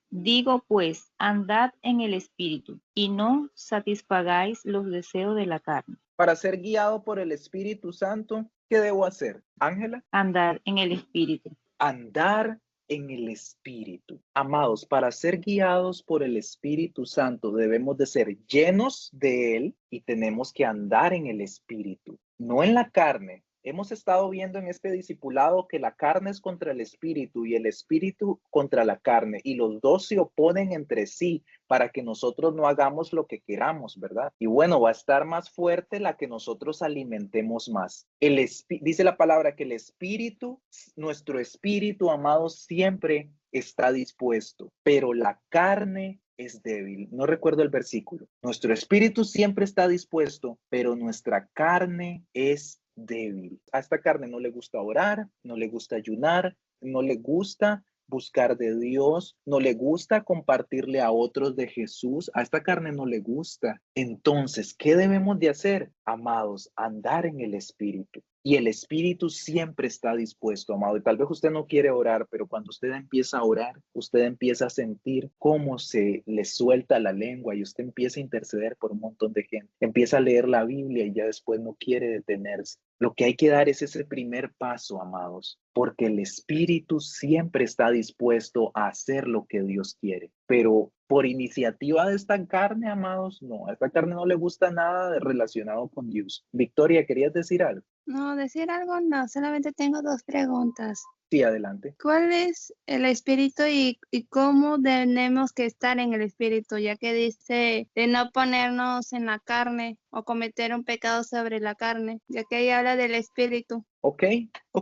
Digo pues, andad en el Espíritu y no satisfagáis los deseos de la carne. Para ser guiado por el Espíritu Santo, ¿qué debo hacer? Ángela. Andar en el Espíritu. Andar en el Espíritu. Amados, para ser guiados por el Espíritu Santo debemos de ser llenos de Él y tenemos que andar en el Espíritu, no en la carne. Hemos estado viendo en este discipulado que la carne es contra el espíritu y el espíritu contra la carne, y los dos se oponen entre sí para que nosotros no hagamos lo que queramos, ¿verdad? Y bueno, va a estar más fuerte la que nosotros alimentemos más. Dice la palabra que el espíritu, nuestro espíritu, amados, siempre está dispuesto, pero la carne es débil. No recuerdo el versículo. Nuestro espíritu siempre está dispuesto, pero nuestra carne es débil. A esta carne no le gusta orar, no le gusta ayunar, no le gusta buscar de Dios, no le gusta compartirle a otros de Jesús. A esta carne no le gusta. Entonces, ¿qué debemos de hacer? Amados, andar en el Espíritu. Y el Espíritu siempre está dispuesto, amado. Y tal vez usted no quiere orar, pero cuando usted empieza a orar, usted empieza a sentir cómo se le suelta la lengua y usted empieza a interceder por un montón de gente. Empieza a leer la Biblia y ya después no quiere detenerse. Lo que hay que dar es ese primer paso, amados, porque el Espíritu siempre está dispuesto a hacer lo que Dios quiere. Pero por iniciativa de esta carne, amados, no, a esta carne no le gusta nada relacionado con Dios. Victoria, ¿querías decir algo? No, decir algo no, solamente tengo 2 preguntas. Sí, adelante. ¿Cuál es el espíritu y cómo tenemos que estar en el espíritu? Ya que dice de no ponernos en la carne o cometer un pecado sobre la carne, ya que ahí habla del espíritu. Ok.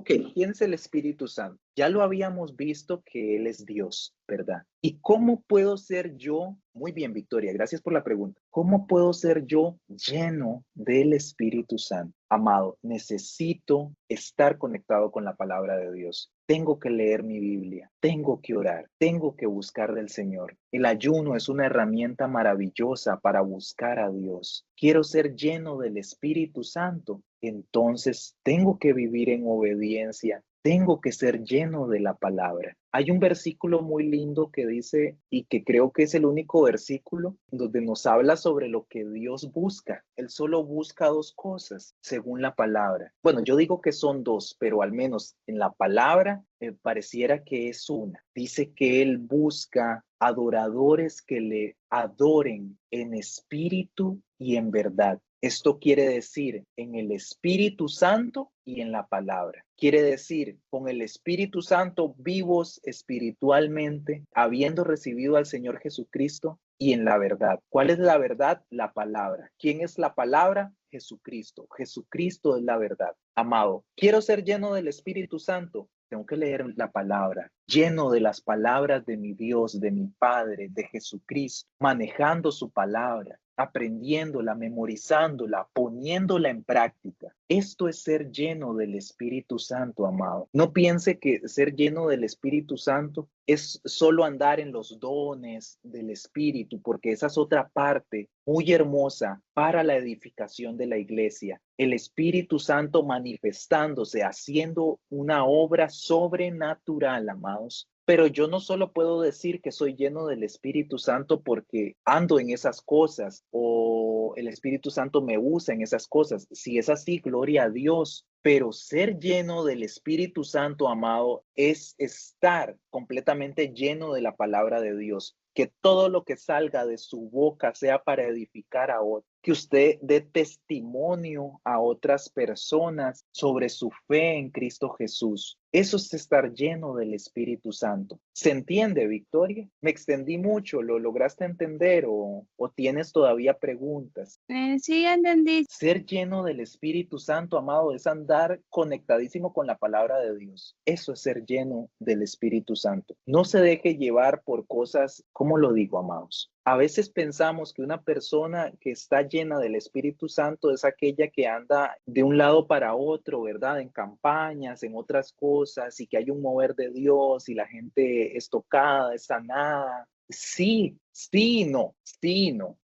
¿Quién es el Espíritu Santo? Ya lo habíamos visto que Él es Dios, ¿verdad? ¿Y cómo puedo ser yo? Muy bien, Victoria, gracias por la pregunta. ¿Cómo puedo ser yo lleno del Espíritu Santo? Amado, necesito estar conectado con la palabra de Dios. Tengo que leer mi Biblia, tengo que orar, tengo que buscar del Señor. El ayuno es una herramienta maravillosa para buscar a Dios. Quiero ser lleno del Espíritu Santo. Entonces tengo que vivir en obediencia, tengo que ser lleno de la palabra. Hay un versículo muy lindo que dice, y que creo que es el único versículo donde nos habla sobre lo que Dios busca. Él solo busca 2 cosas, según la palabra. Bueno, yo digo que son 2, pero al menos en la palabra pareciera que es una. Dice que Él busca adoradores que le adoren en espíritu y en verdad. Esto quiere decir en el Espíritu Santo y en la palabra. Quiere decir, con el Espíritu Santo vivos espiritualmente, habiendo recibido al Señor Jesucristo y en la verdad. ¿Cuál es la verdad? La palabra. ¿Quién es la palabra? Jesucristo. Jesucristo es la verdad. Amado, quiero ser lleno del Espíritu Santo. Tengo que leer la palabra, lleno de las palabras de mi Dios, de mi Padre, de Jesucristo, manejando su palabra, aprendiéndola, memorizándola, poniéndola en práctica. Esto es ser lleno del Espíritu Santo, amado. No piense que ser lleno del Espíritu Santo es solo andar en los dones del Espíritu, porque esa es otra parte muy hermosa para la edificación de la iglesia. El Espíritu Santo manifestándose, haciendo una obra sobrenatural, amados. Pero yo no solo puedo decir que soy lleno del Espíritu Santo porque ando en esas cosas o el Espíritu Santo me usa en esas cosas. Si es así, gloria a Dios. Pero ser lleno del Espíritu Santo, amado, es estar completamente lleno de la palabra de Dios. Que todo lo que salga de su boca sea para edificar a otros. Que usted dé testimonio a otras personas sobre su fe en Cristo Jesús. Eso es estar lleno del Espíritu Santo. ¿Se entiende, Victoria? Me extendí mucho, ¿lo lograste entender o tienes todavía preguntas? Sí, ya entendí. Ser lleno del Espíritu Santo, amado, es andar conectadísimo con la palabra de Dios. Eso es ser lleno del Espíritu Santo. No se deje llevar por cosas, ¿cómo lo digo, amados? A veces pensamos que una persona que está llena del Espíritu Santo es aquella que anda de un lado para otro, ¿verdad? En campañas, en otras cosas, y que hay un mover de Dios y la gente es tocada, es sanada. Sí, sí, no,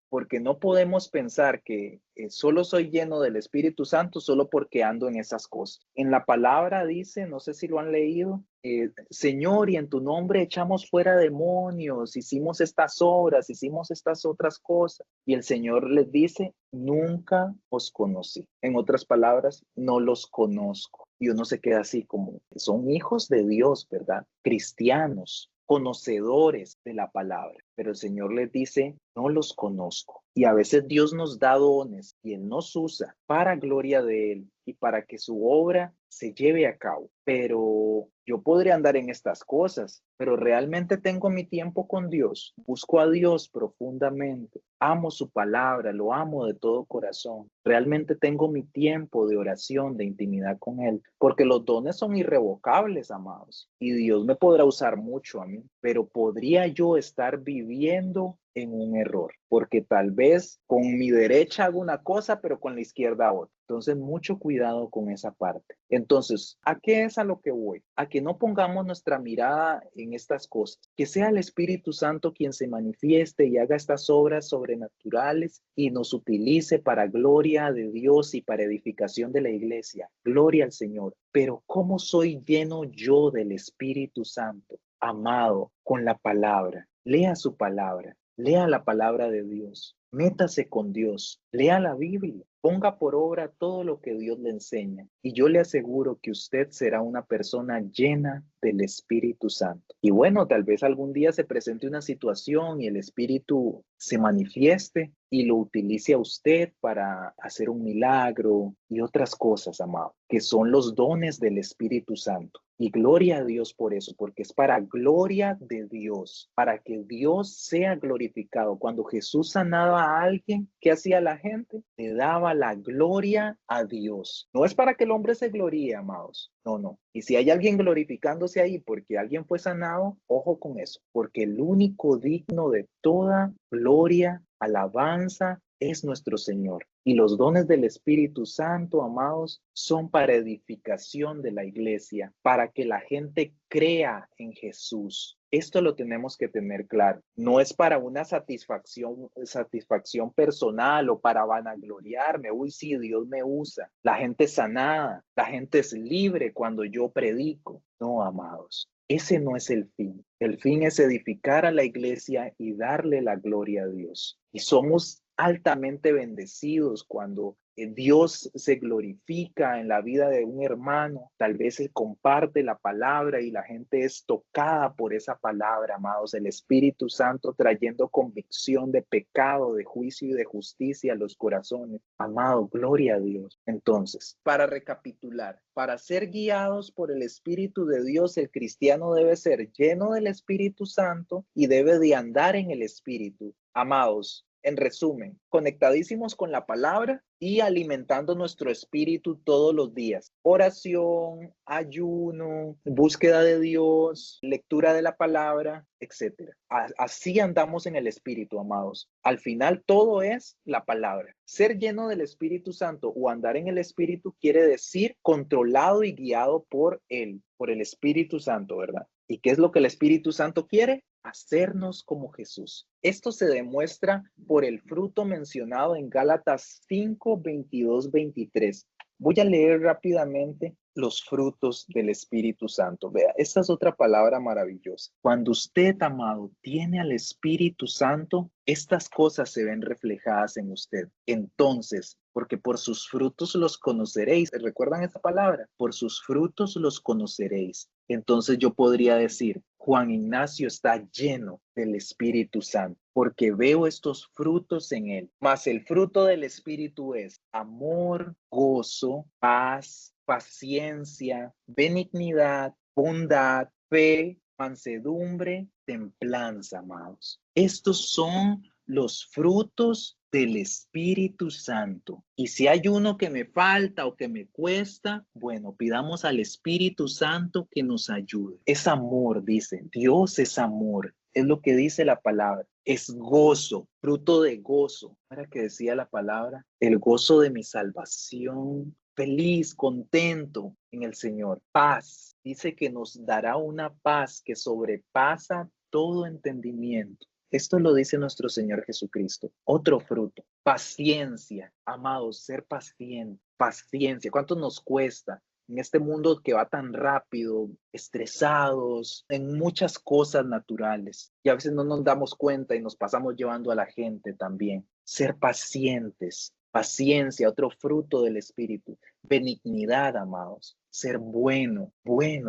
porque no podemos pensar que solo soy lleno del Espíritu Santo solo porque ando en esas cosas. En la palabra dice, no sé si lo han leído, Señor, y en tu nombre echamos fuera demonios, hicimos estas obras, hicimos estas otras cosas. Y el Señor les dice, nunca os conocí. En otras palabras, no los conozco. Y uno se queda así como, son hijos de Dios, ¿verdad? Cristianos, conocedores de la palabra, pero el Señor les dice, no los conozco. Y a veces Dios nos da dones y Él nos usa para gloria de Él y para que su obra se lleve a cabo. Pero yo podría andar en estas cosas, pero realmente tengo mi tiempo con Dios. Busco a Dios profundamente. Amo su palabra, lo amo de todo corazón. Realmente tengo mi tiempo de oración, de intimidad con Él, porque los dones son irrevocables, amados. Y Dios me podrá usar mucho a mí, pero podría yo estar viviendo viviendo en un error, porque tal vez con mi derecha hago una cosa, pero con la izquierda otra. Entonces, mucho cuidado con esa parte. Entonces, ¿a qué es a lo que voy? A que no pongamos nuestra mirada en estas cosas. Que sea el Espíritu Santo quien se manifieste y haga estas obras sobrenaturales y nos utilice para gloria de Dios y para edificación de la iglesia. Gloria al Señor. Pero ¿cómo soy lleno yo del Espíritu Santo? Amado, con la palabra. Lea su palabra. Lea la palabra de Dios. Métase con Dios. Lea la Biblia. Ponga por obra todo lo que Dios le enseña. Y yo le aseguro que usted será una persona llena del Espíritu Santo. Y bueno, tal vez algún día se presente una situación y el Espíritu se manifieste y lo utilice a usted para hacer un milagro y otras cosas, amado, que son los dones del Espíritu Santo. Y gloria a Dios por eso, porque es para gloria de Dios, para que Dios sea glorificado. Cuando Jesús sanaba a alguien, ¿qué hacía la gente? Le daba la gloria a Dios. No es para que el hombre se gloríe, amados. No, no. Y si hay alguien glorificándose ahí porque alguien fue sanado, ojo con eso, porque el único digno de toda gloria, alabanza, es nuestro Señor. Y los dones del Espíritu Santo, amados, son para edificación de la iglesia, para que la gente crea en Jesús. Esto lo tenemos que tener claro. No es para una satisfacción personal o para vanagloriarme. Uy, sí, Dios me usa. La gente es sanada, la gente es libre cuando yo predico. No, amados. Ese no es el fin. El fin es edificar a la iglesia y darle la gloria a Dios. Y somos altamente bendecidos cuando Dios se glorifica en la vida de un hermano. Tal vez se comparte la palabra y la gente es tocada por esa palabra, amados. El Espíritu Santo trayendo convicción de pecado, de juicio y de justicia a los corazones. Amado, gloria a Dios. Entonces, para recapitular, para ser guiados por el Espíritu de Dios, el cristiano debe ser lleno del Espíritu Santo y debe de andar en el Espíritu. Amados, en resumen, conectadísimos con la palabra y alimentando nuestro espíritu todos los días. Oración, ayuno, búsqueda de Dios, lectura de la palabra, etc. Así andamos en el espíritu, amados. Al final todo es la palabra. Ser lleno del Espíritu Santo o andar en el espíritu quiere decir controlado y guiado por él, por el Espíritu Santo, ¿verdad? ¿Y qué es lo que el Espíritu Santo quiere? Hacernos como Jesús. Esto se demuestra por el fruto mencionado en Gálatas 5, 22, 23. Voy a leer rápidamente los frutos del Espíritu Santo. Vea, esta es otra palabra maravillosa. Cuando usted, amado, tiene al Espíritu Santo, estas cosas se ven reflejadas en usted. Entonces, porque por sus frutos los conoceréis. ¿Recuerdan esa palabra? Por sus frutos los conoceréis. Entonces yo podría decir, Juan Ignacio está lleno del Espíritu Santo, porque veo estos frutos en él. Mas el fruto del Espíritu es amor, gozo, paz, paciencia, benignidad, bondad, fe, mansedumbre, templanza, amados. Estos son los frutos del Espíritu Santo. Y si hay uno que me falta o que me cuesta, bueno, pidamos al Espíritu Santo que nos ayude. Es amor, dice. Dios es amor. Es lo que dice la palabra. Es gozo, fruto de gozo. ¿Para qué decía la palabra? El gozo de mi salvación. Feliz, contento en el Señor. Paz. Dice que nos dará una paz que sobrepasa todo entendimiento. Esto lo dice nuestro Señor Jesucristo. Otro fruto, paciencia. Amados, ser paciente. Paciencia. ¿Cuánto nos cuesta en este mundo que va tan rápido, estresados, en muchas cosas naturales? Y a veces no nos damos cuenta y nos pasamos llevando a la gente también. Ser pacientes. Paciencia, otro fruto del Espíritu. Benignidad, amados. Ser bueno,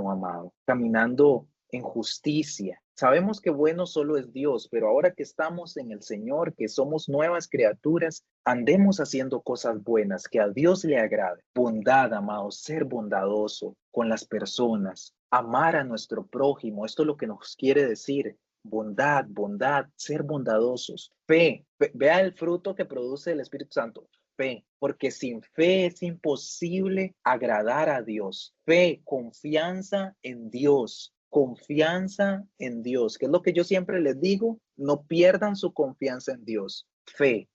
amado. Caminando en justicia. Sabemos que bueno solo es Dios, pero ahora que estamos en el Señor, que somos nuevas criaturas, andemos haciendo cosas buenas, que a Dios le agrade. Bondad, amados, ser bondadoso con las personas, amar a nuestro prójimo. Esto es lo que nos quiere decir. Bondad, ser bondadosos. Fe, vea el fruto que produce el Espíritu Santo. Fe, porque sin fe es imposible agradar a Dios. Fe, confianza en Dios. Confianza en Dios, que es lo que yo siempre les digo, no pierdan su confianza en Dios. Fe,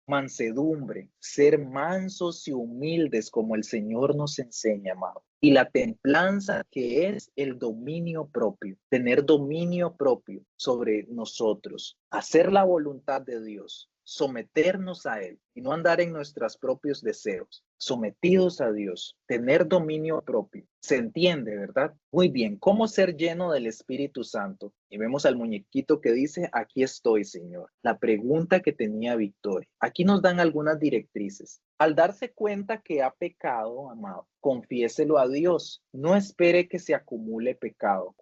mansedumbre, ser mansos y humildes como el Señor nos enseña, amado. Y la templanza, que es el dominio propio, tener dominio propio sobre nosotros, hacer la voluntad de Dios, someternos a Él y no andar en nuestros propios deseos, sometidos a Dios, tener dominio propio. Se entiende, ¿verdad? Muy bien. ¿Cómo ser lleno del Espíritu Santo? Y vemos al muñequito que dice, aquí estoy, Señor. La pregunta que tenía Victoria. Aquí nos dan algunas directrices. Al darse cuenta que ha pecado, amado, confiéselo a Dios. No espere que se acumule pecado.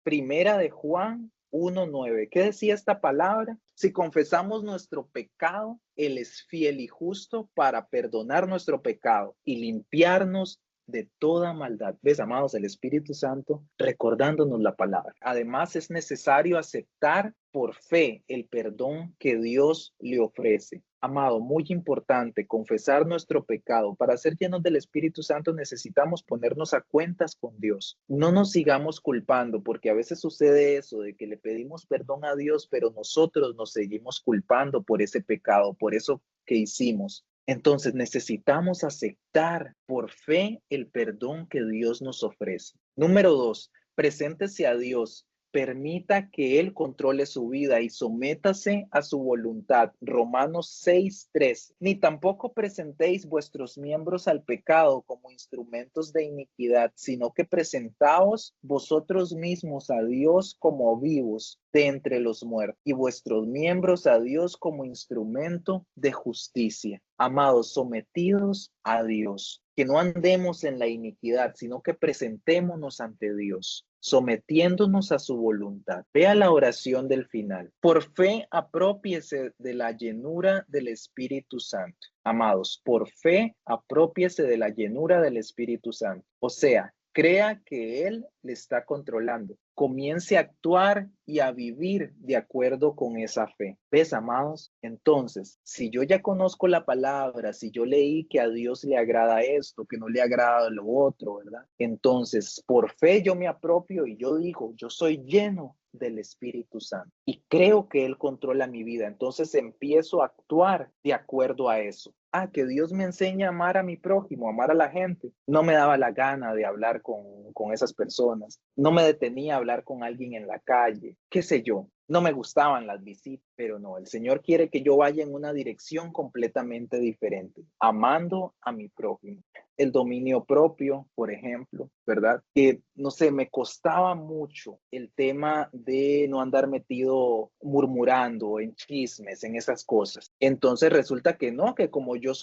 Primera de Juan 1:9. ¿Qué decía esta palabra? Si confesamos nuestro pecado, Él es fiel y justo para perdonar nuestro pecado y limpiarnos de toda maldad. ¿Ves, amados? El Espíritu Santo recordándonos la palabra. Además, es necesario aceptar por fe el perdón que Dios le ofrece. Amado, muy importante, confesar nuestro pecado. Para ser llenos del Espíritu Santo necesitamos ponernos a cuentas con Dios. No nos sigamos culpando, porque a veces sucede eso, de que le pedimos perdón a Dios, pero nosotros nos seguimos culpando por ese pecado, por eso que hicimos. Entonces necesitamos aceptar por fe el perdón que Dios nos ofrece. Número 2, preséntese a Dios. Permita que Él controle su vida y sométase a su voluntad. Romanos 6:3. Ni tampoco presentéis vuestros miembros al pecado como instrumentos de iniquidad, sino que presentaos vosotros mismos a Dios como vivos de entre los muertos y vuestros miembros a Dios como instrumento de justicia. Amados, sometidos a Dios. Que no andemos en la iniquidad, sino que presentémonos ante Dios, sometiéndonos a su voluntad. Vea la oración del final. Por fe, apropiese de la llenura del Espíritu Santo. Amados, por fe, apropiese de la llenura del Espíritu Santo. O sea, crea que Él le está controlando. Comience a actuar y a vivir de acuerdo con esa fe. ¿Ves, amados? Entonces, si yo ya conozco la palabra, si yo leí que a Dios le agrada esto, que no le agrada lo otro, ¿verdad? Entonces, por fe yo me apropio y yo digo, yo soy lleno del Espíritu Santo y creo que Él controla mi vida. Entonces empiezo a actuar de acuerdo a eso. Que Dios me enseña a amar a mi prójimo, a amar a la gente. No me daba la gana de hablar con esas personas. No me detenía a hablar con alguien en la calle. Qué sé yo. No me gustaban las visitas, pero no, el Señor quiere que yo vaya en una dirección completamente diferente, amando a mi prójimo. El dominio propio, por ejemplo, ¿verdad? Que, no sé, me costaba mucho el tema de no andar metido murmurando en chismes, en esas cosas. Entonces resulta que no, que como yo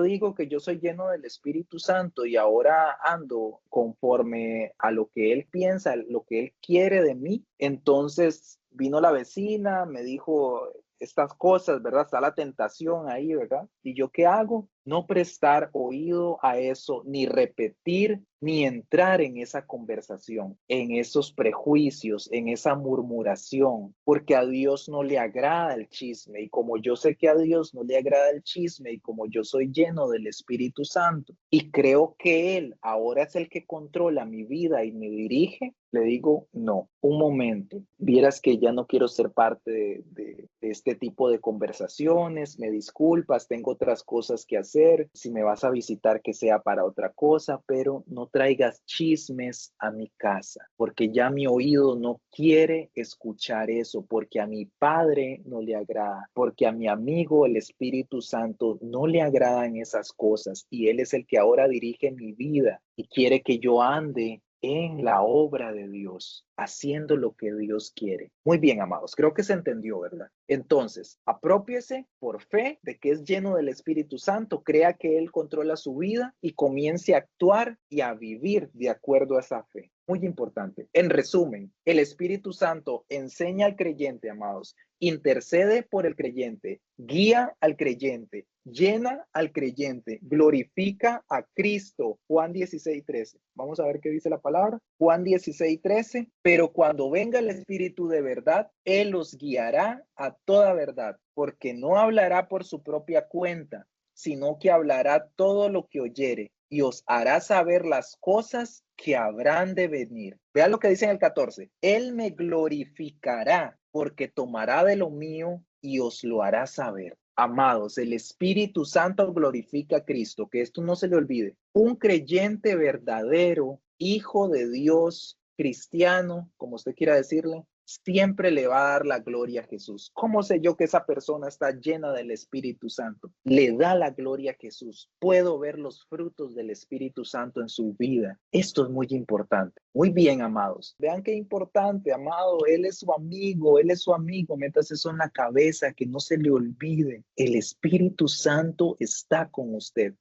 digo que yo soy lleno del Espíritu Santo y ahora ando conforme a lo que Él piensa, lo que Él quiere de mí, entonces vino la vecina, me dijo estas cosas, ¿verdad? Está la tentación ahí, ¿verdad? ¿Y yo qué hago? No prestar oído a eso, ni repetir, ni entrar en esa conversación, en esos prejuicios, en esa murmuración, porque a Dios no le agrada el chisme. Y como yo sé que a Dios no le agrada el chisme, y como yo soy lleno del Espíritu Santo, y creo que Él ahora es el que controla mi vida y me dirige, le digo, no, un momento, vieras que ya no quiero ser parte de este tipo de conversaciones, me disculpas, tengo otras cosas que hacer, si me vas a visitar que sea para otra cosa, pero no traigas chismes a mi casa, porque ya mi oído no quiere escuchar eso, porque a mi Padre no le agrada, porque a mi amigo el Espíritu Santo no le agradan esas cosas, y Él es el que ahora dirige mi vida y quiere que yo ande en la obra de Dios, haciendo lo que Dios quiere. Muy bien, amados, creo que se entendió, ¿verdad? Entonces, aprópiese por fe de que es lleno del Espíritu Santo, crea que Él controla su vida y comience a actuar y a vivir de acuerdo a esa fe. Muy importante. En resumen, el Espíritu Santo enseña al creyente, amados, intercede por el creyente, guía al creyente, llena al creyente, glorifica a Cristo. Juan 16:13. Vamos a ver qué dice la palabra. Juan 16:13. Pero cuando venga el Espíritu de verdad, Él los guiará a toda verdad, porque no hablará por su propia cuenta, sino que hablará todo lo que oyere y os hará saber las cosas que habrán de venir. Vean lo que dice en el 14. Él me glorificará, porque tomará de lo mío y os lo hará saber. Amados, el Espíritu Santo glorifica a Cristo, que esto no se le olvide. Un creyente verdadero, hijo de Dios, cristiano, como usted quiera decirle, siempre le va a dar la gloria a Jesús. ¿Cómo sé yo que esa persona está llena del Espíritu Santo? Le da la gloria a Jesús. Puedo ver los frutos del Espíritu Santo en su vida. Esto es muy importante. Muy bien, amados. Vean qué importante, amado. Él es su amigo, Él es su amigo. Métase eso en la cabeza, que no se le olvide. El Espíritu Santo está con usted.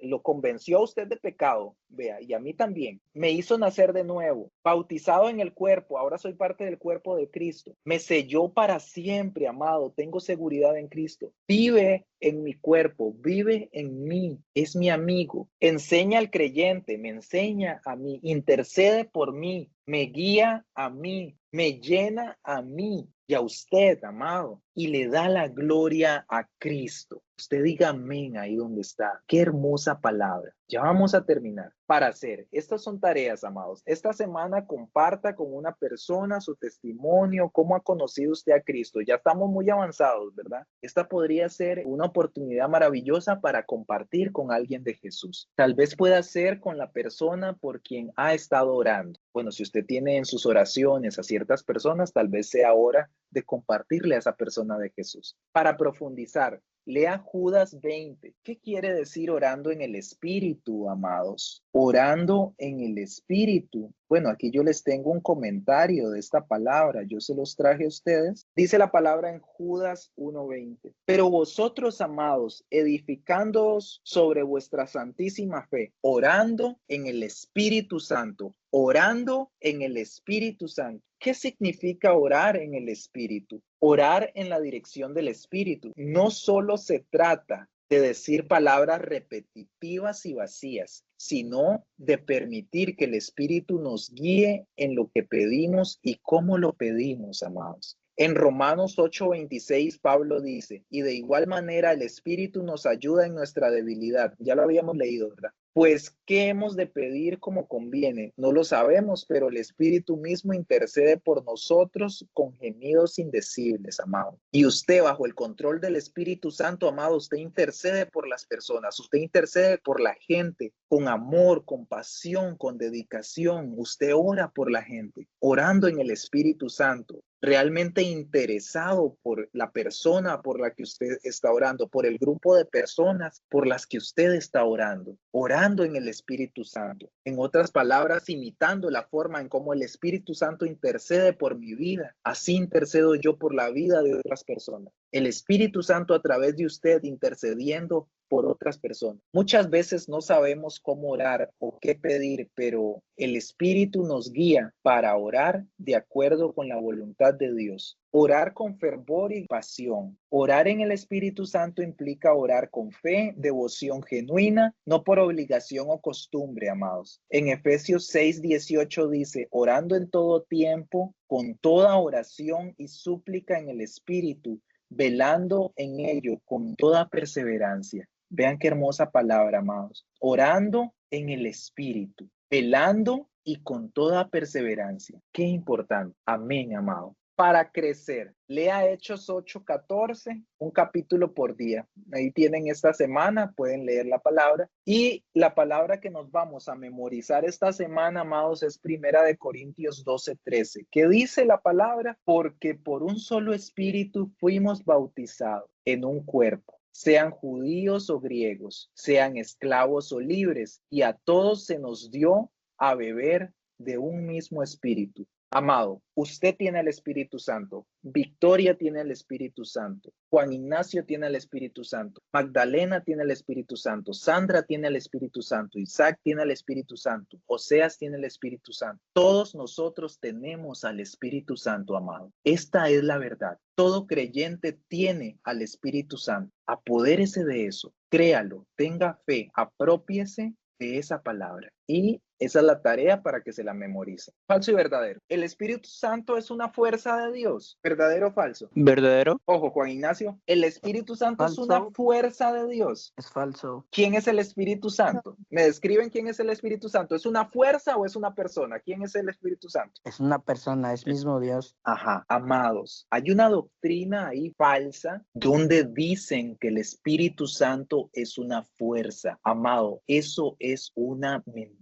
Lo convenció a usted de pecado, vea, y a mí también. Me hizo nacer de nuevo, bautizado en el cuerpo, ahora soy parte del cuerpo de Cristo. Me selló para siempre, amado, tengo seguridad en Cristo. Vive en mi cuerpo, vive en mí, es mi amigo. Enseña al creyente, me enseña a mí, intercede por mí, me guía a mí, me llena a mí y a usted, amado, y le da la gloria a Cristo. Usted diga amén ahí donde está. Qué hermosa palabra. Ya vamos a terminar. Para hacer, estas son tareas, amados. Esta semana comparta con una persona su testimonio, cómo ha conocido usted a Cristo. Ya estamos muy avanzados, ¿verdad? Esta podría ser una oportunidad maravillosa para compartir con alguien de Jesús. Tal vez pueda ser con la persona por quien ha estado orando. Bueno, si usted tiene en sus oraciones a ciertas personas, tal vez sea hora de compartirle a esa persona de Jesús. Para profundizar, lea Judas 20. ¿Qué quiere decir orando en el Espíritu, amados? Orando en el Espíritu. Bueno, aquí yo les tengo un comentario de esta palabra. Yo se los traje a ustedes. Dice la palabra en Judas 1:20. Pero vosotros, amados, edificándoos sobre vuestra santísima fe, orando en el Espíritu Santo. Orando en el Espíritu Santo. ¿Qué significa orar en el Espíritu? Orar en la dirección del Espíritu. No solo se trata de decir palabras repetitivas y vacías, sino de permitir que el Espíritu nos guíe en lo que pedimos y cómo lo pedimos, amados. En Romanos 8:26, Pablo dice, y de igual manera el Espíritu nos ayuda en nuestra debilidad. Ya lo habíamos leído, ¿verdad? Pues, ¿qué hemos de pedir como conviene? No lo sabemos, pero el Espíritu mismo intercede por nosotros con gemidos indecibles, amado. Y usted, bajo el control del Espíritu Santo, amado, usted intercede por las personas, usted intercede por la gente, con amor, con pasión, con dedicación. Usted ora por la gente, orando en el Espíritu Santo. Realmente interesado por la persona por la que usted está orando, por el grupo de personas por las que usted está orando, orando en el Espíritu Santo. En otras palabras, imitando la forma en cómo el Espíritu Santo intercede por mi vida. Así intercedo yo por la vida de otras personas. El Espíritu Santo a través de usted intercediendo por otras personas. Muchas veces no sabemos cómo orar o qué pedir, pero el Espíritu nos guía para orar de acuerdo con la voluntad de Dios. Orar con fervor y pasión. Orar en el Espíritu Santo implica orar con fe, devoción genuina, no por obligación o costumbre, amados. En Efesios 6:18 dice, orando en todo tiempo, con toda oración y súplica en el Espíritu, velando en ello con toda perseverancia. Vean qué hermosa palabra, amados. Orando en el Espíritu, velando y con toda perseverancia. Qué importante. Amén, amado. Para crecer, lea Hechos 8:14, un capítulo por día. Ahí tienen esta semana, pueden leer la palabra. Y la palabra que nos vamos a memorizar esta semana, amados, es 1 Corintios 12:13. ¿Qué dice la palabra? Porque por un solo espíritu fuimos bautizados en un cuerpo, sean judíos o griegos, sean esclavos o libres, y a todos se nos dio a beber de un mismo espíritu. Amado, usted tiene el Espíritu Santo, Victoria tiene el Espíritu Santo, Juan Ignacio tiene el Espíritu Santo, Magdalena tiene el Espíritu Santo, Sandra tiene el Espíritu Santo, Isaac tiene el Espíritu Santo, Oseas tiene el Espíritu Santo. Todos nosotros tenemos al Espíritu Santo, amado. Esta es la verdad. Todo creyente tiene al Espíritu Santo. Apodérese de eso, créalo, tenga fe, apropiese de esa palabra. Y esa es la tarea para que se la memorice. Falso y verdadero. ¿El Espíritu Santo es una fuerza de Dios? ¿Verdadero o falso? Verdadero. Ojo, Juan Ignacio. ¿El Espíritu Santo es una Falso. fuerza de Dios? Es falso. ¿Quién es el Espíritu Santo? ¿Me describen quién es el Espíritu Santo? ¿Es una fuerza o es una persona? ¿Quién es el Espíritu Santo? Es una persona, es mismo Dios. Ajá, amados, hay una doctrina ahí falsa donde dicen que el Espíritu Santo es una fuerza. Amado, eso es una mentira.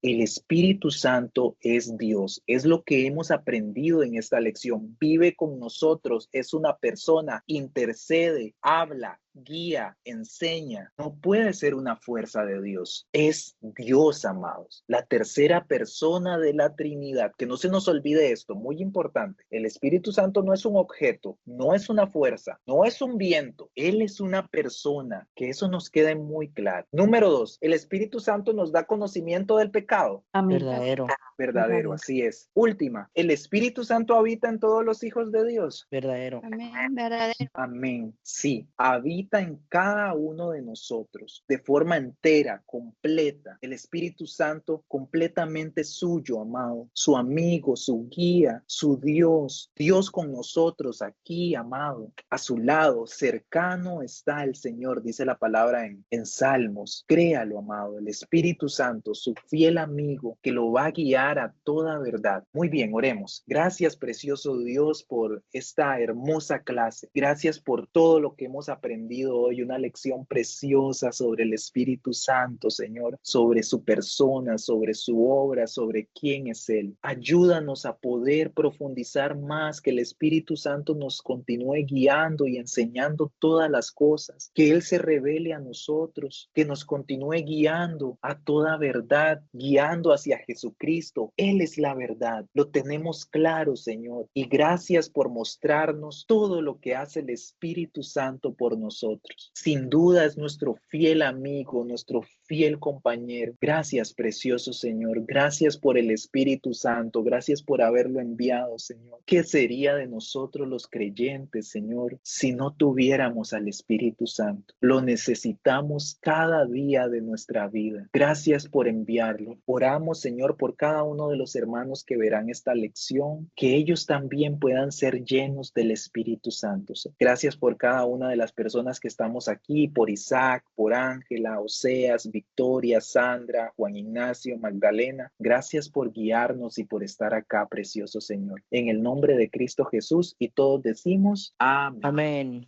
El Espíritu Santo es Dios. Es lo que hemos aprendido en esta lección. Vive con nosotros, es una persona, intercede, habla, guía, enseña. No puede ser una fuerza de Dios. Es Dios, amados. La tercera persona de la Trinidad. Que no se nos olvide esto, muy importante. El Espíritu Santo no es un objeto, no es una fuerza, no es un viento. Él es una persona. Que eso nos quede muy claro. Número 2, el Espíritu Santo nos da conocimiento del pecado. Amén. Verdadero. Verdadero, así es. Última, el Espíritu Santo habita en todos los hijos de Dios. Verdadero. Amén, verdadero. Amén. Sí, habita en cada uno de nosotros de forma entera, completa. El Espíritu Santo completamente suyo, amado. Su amigo, su guía, su Dios. Dios con nosotros aquí, amado. A su lado, cercano está el Señor, dice la palabra en Salmos. Créalo, amado. El Espíritu Santo, su fiel amigo, que lo va a guiar a toda verdad. Muy bien, oremos. Gracias, precioso Dios, por esta hermosa clase. Gracias por todo lo que hemos aprendido hoy, una lección preciosa sobre el Espíritu Santo, Señor, sobre su persona, sobre su obra, sobre quién es Él. Ayúdanos a poder profundizar más, que el Espíritu Santo nos continúe guiando y enseñando todas las cosas, que Él se revele a nosotros, que nos continúe guiando a toda verdad, guiando hacia Jesucristo. Él es la verdad, lo tenemos claro, Señor, y gracias por mostrarnos todo lo que hace el Espíritu Santo por nosotros. Sin duda es nuestro fiel amigo, nuestro fiel compañero. Gracias, precioso Señor, gracias por el Espíritu Santo, gracias por haberlo enviado, Señor. ¿Qué sería de nosotros los creyentes, Señor, si no tuviéramos al Espíritu Santo? Lo necesitamos cada día de nuestra vida. Gracias por enviarlo. Oramos, Señor, por cada uno de los hermanos que verán esta lección, que ellos también puedan ser llenos del Espíritu Santo. Gracias por cada una de las personas que estamos aquí, por Isaac, por Ángela, Oseas, Victoria, Sandra, Juan Ignacio, Magdalena. Gracias por guiarnos y por estar acá, precioso Señor. En el nombre de Cristo Jesús, y todos decimos amén. Amén.